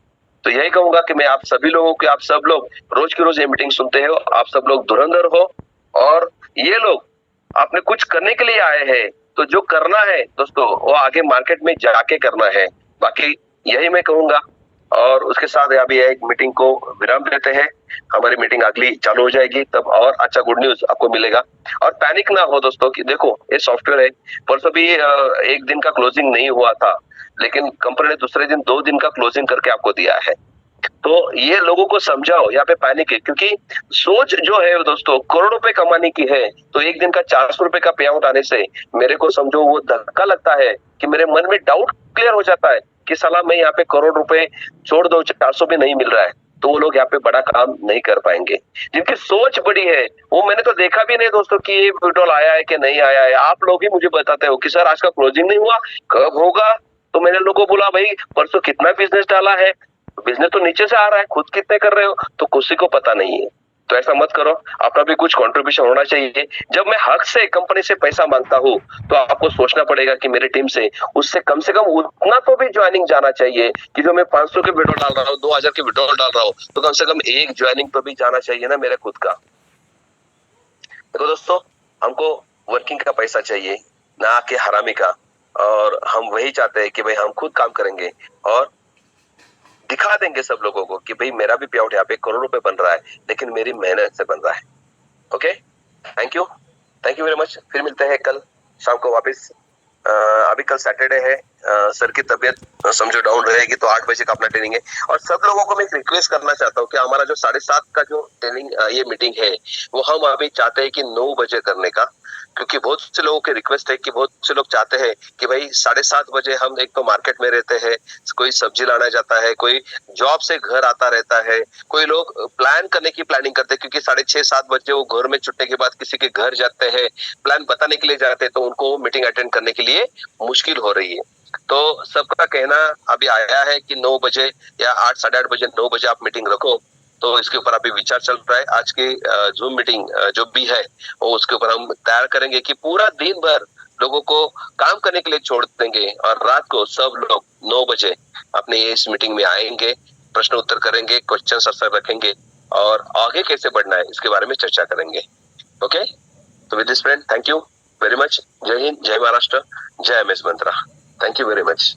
तो यही कहूंगा कि मैं आप सभी लोगों के, आप सब लोग रोज की रोज ये मीटिंग सुनते हो, आप सब लोग धुरंधर हो और ये लोग आपने कुछ करने के लिए आए हैं, तो जो करना है दोस्तों वो आगे मार्केट में जाके करना है। बाकी यही मैं कहूंगा और उसके साथ अभी एक मीटिंग को विराम देते हैं। हमारी मीटिंग अगली चालू हो जाएगी तब और अच्छा गुड न्यूज आपको मिलेगा। और पैनिक ना हो दोस्तों कि देखो ये सॉफ्टवेयर है, परसों भी 1 दिन का क्लोजिंग नहीं हुआ था, लेकिन कंपनी ने दूसरे दिन 2 दिन का क्लोजिंग करके आपको दिया है। तो ये लोगों को समझाओ, यहाँ पे पैनिक है, क्योंकि सोच जो है दोस्तों करोड़ रुपए कमाने की है, तो एक दिन का 400 रुपए का पे आउट आने से मेरे को समझो वो धक्का लगता है कि मेरे मन में डाउट क्लियर हो जाता है कि साला मैं यहाँ पे करोड़ रुपए छोड़ दो, 400 भी नहीं मिल रहा है, तो वो लोग यहाँ पे बड़ा काम नहीं कर पाएंगे। जिनकी सोच बड़ी है वो मैंने तो देखा भी नहीं दोस्तों कि ये विड्रॉल आया है कि नहीं आया है। आप लोग ही मुझे बताते हो कि सर आज का क्लोजिंग नहीं हुआ, कब होगा? तो मैंने लोगों को बोला भाई परसों कितना बिजनेस डाला है, बिजनेस तो नीचे से आ रहा है, खुद कितने कर रहे हो, तो किसी को पता नहीं है। तो ऐसा मत करो, अपना भी कुछ कंट्रीब्यूशन होना चाहिए। जब मैं हक से कंपनी से पैसा मांगता हूँ तो आपको सोचना पड़ेगा कि मेरी टीम से उससे कम उतना तो भी ज्वाइनिंग जाना चाहिए कि जो मैं 500 के विड्रॉल डाल रहा हूँ, 2000 के विड्रॉल डाल रहा हूँ, तो कम से कम एक ज्वाइनिंग तो भी जाना चाहिए ना मेरे खुद का। देखो दोस्तों, हमको वर्किंग का पैसा चाहिए, ना कि हरामी का, और हम वही चाहते हैं कि भाई हम खुद काम करेंगे और दिखा देंगे सब लोगों को कि भाई मेरा भी पे आउट यहाँ पे करोड़ रुपए बन रहा है, लेकिन मेरी मेहनत से बन रहा है। Okay, thank you very much. फिर मिलते हैं कल शाम को वापस। अभी कल सैटरडे है, सर की तबीयत समझो डाउन रहेगी, तो 8 बजे का अपना ट्रेनिंग है। और सब लोगों को मैं एक रिक्वेस्ट करना चाहता हूँ कि हमारा जो 7:30 का जो ट्रेनिंग ये मीटिंग है वो हम अभी चाहते हैं कि 9 बजे करने का, क्योंकि बहुत से लोगों की रिक्वेस्ट है कि बहुत से लोग चाहते हैं कि भाई 7:30 बजे हम एक तो मार्केट में रहते हैं, कोई सब्जी लाना जाता है, कोई जॉब से घर आता रहता है, कोई लोग प्लान करने की प्लानिंग करते हैं, क्योंकि 6:30-7 बजे वो घर में छुट्टे के बाद किसी के घर जाते हैं, प्लान बताने के लिए जाते हैं, तो उनको मीटिंग अटेंड करने के लिए मुश्किल हो रही है। तो सबका कहना अभी आया है कि 9 बजे या 8, 8:30 बजे, 9 बजे आप मीटिंग रखो। तो इसके ऊपर अभी विचार चल रहा है। आज की जूम मीटिंग जो भी है वो उसके ऊपर हम तैयार करेंगे कि पूरा दिन भर लोगों को काम करने के लिए छोड़ देंगे और रात को सब लोग 9 बजे अपने इस मीटिंग में आएंगे, प्रश्न उत्तर करेंगे, क्वेश्चन आंसर रखेंगे और आगे कैसे बढ़ना है इसके बारे में चर्चा करेंगे। ओके, तो with this friend, thank you very much. जय हिंद, जय महाराष्ट्र, जय MS Mantra. Thank you very much.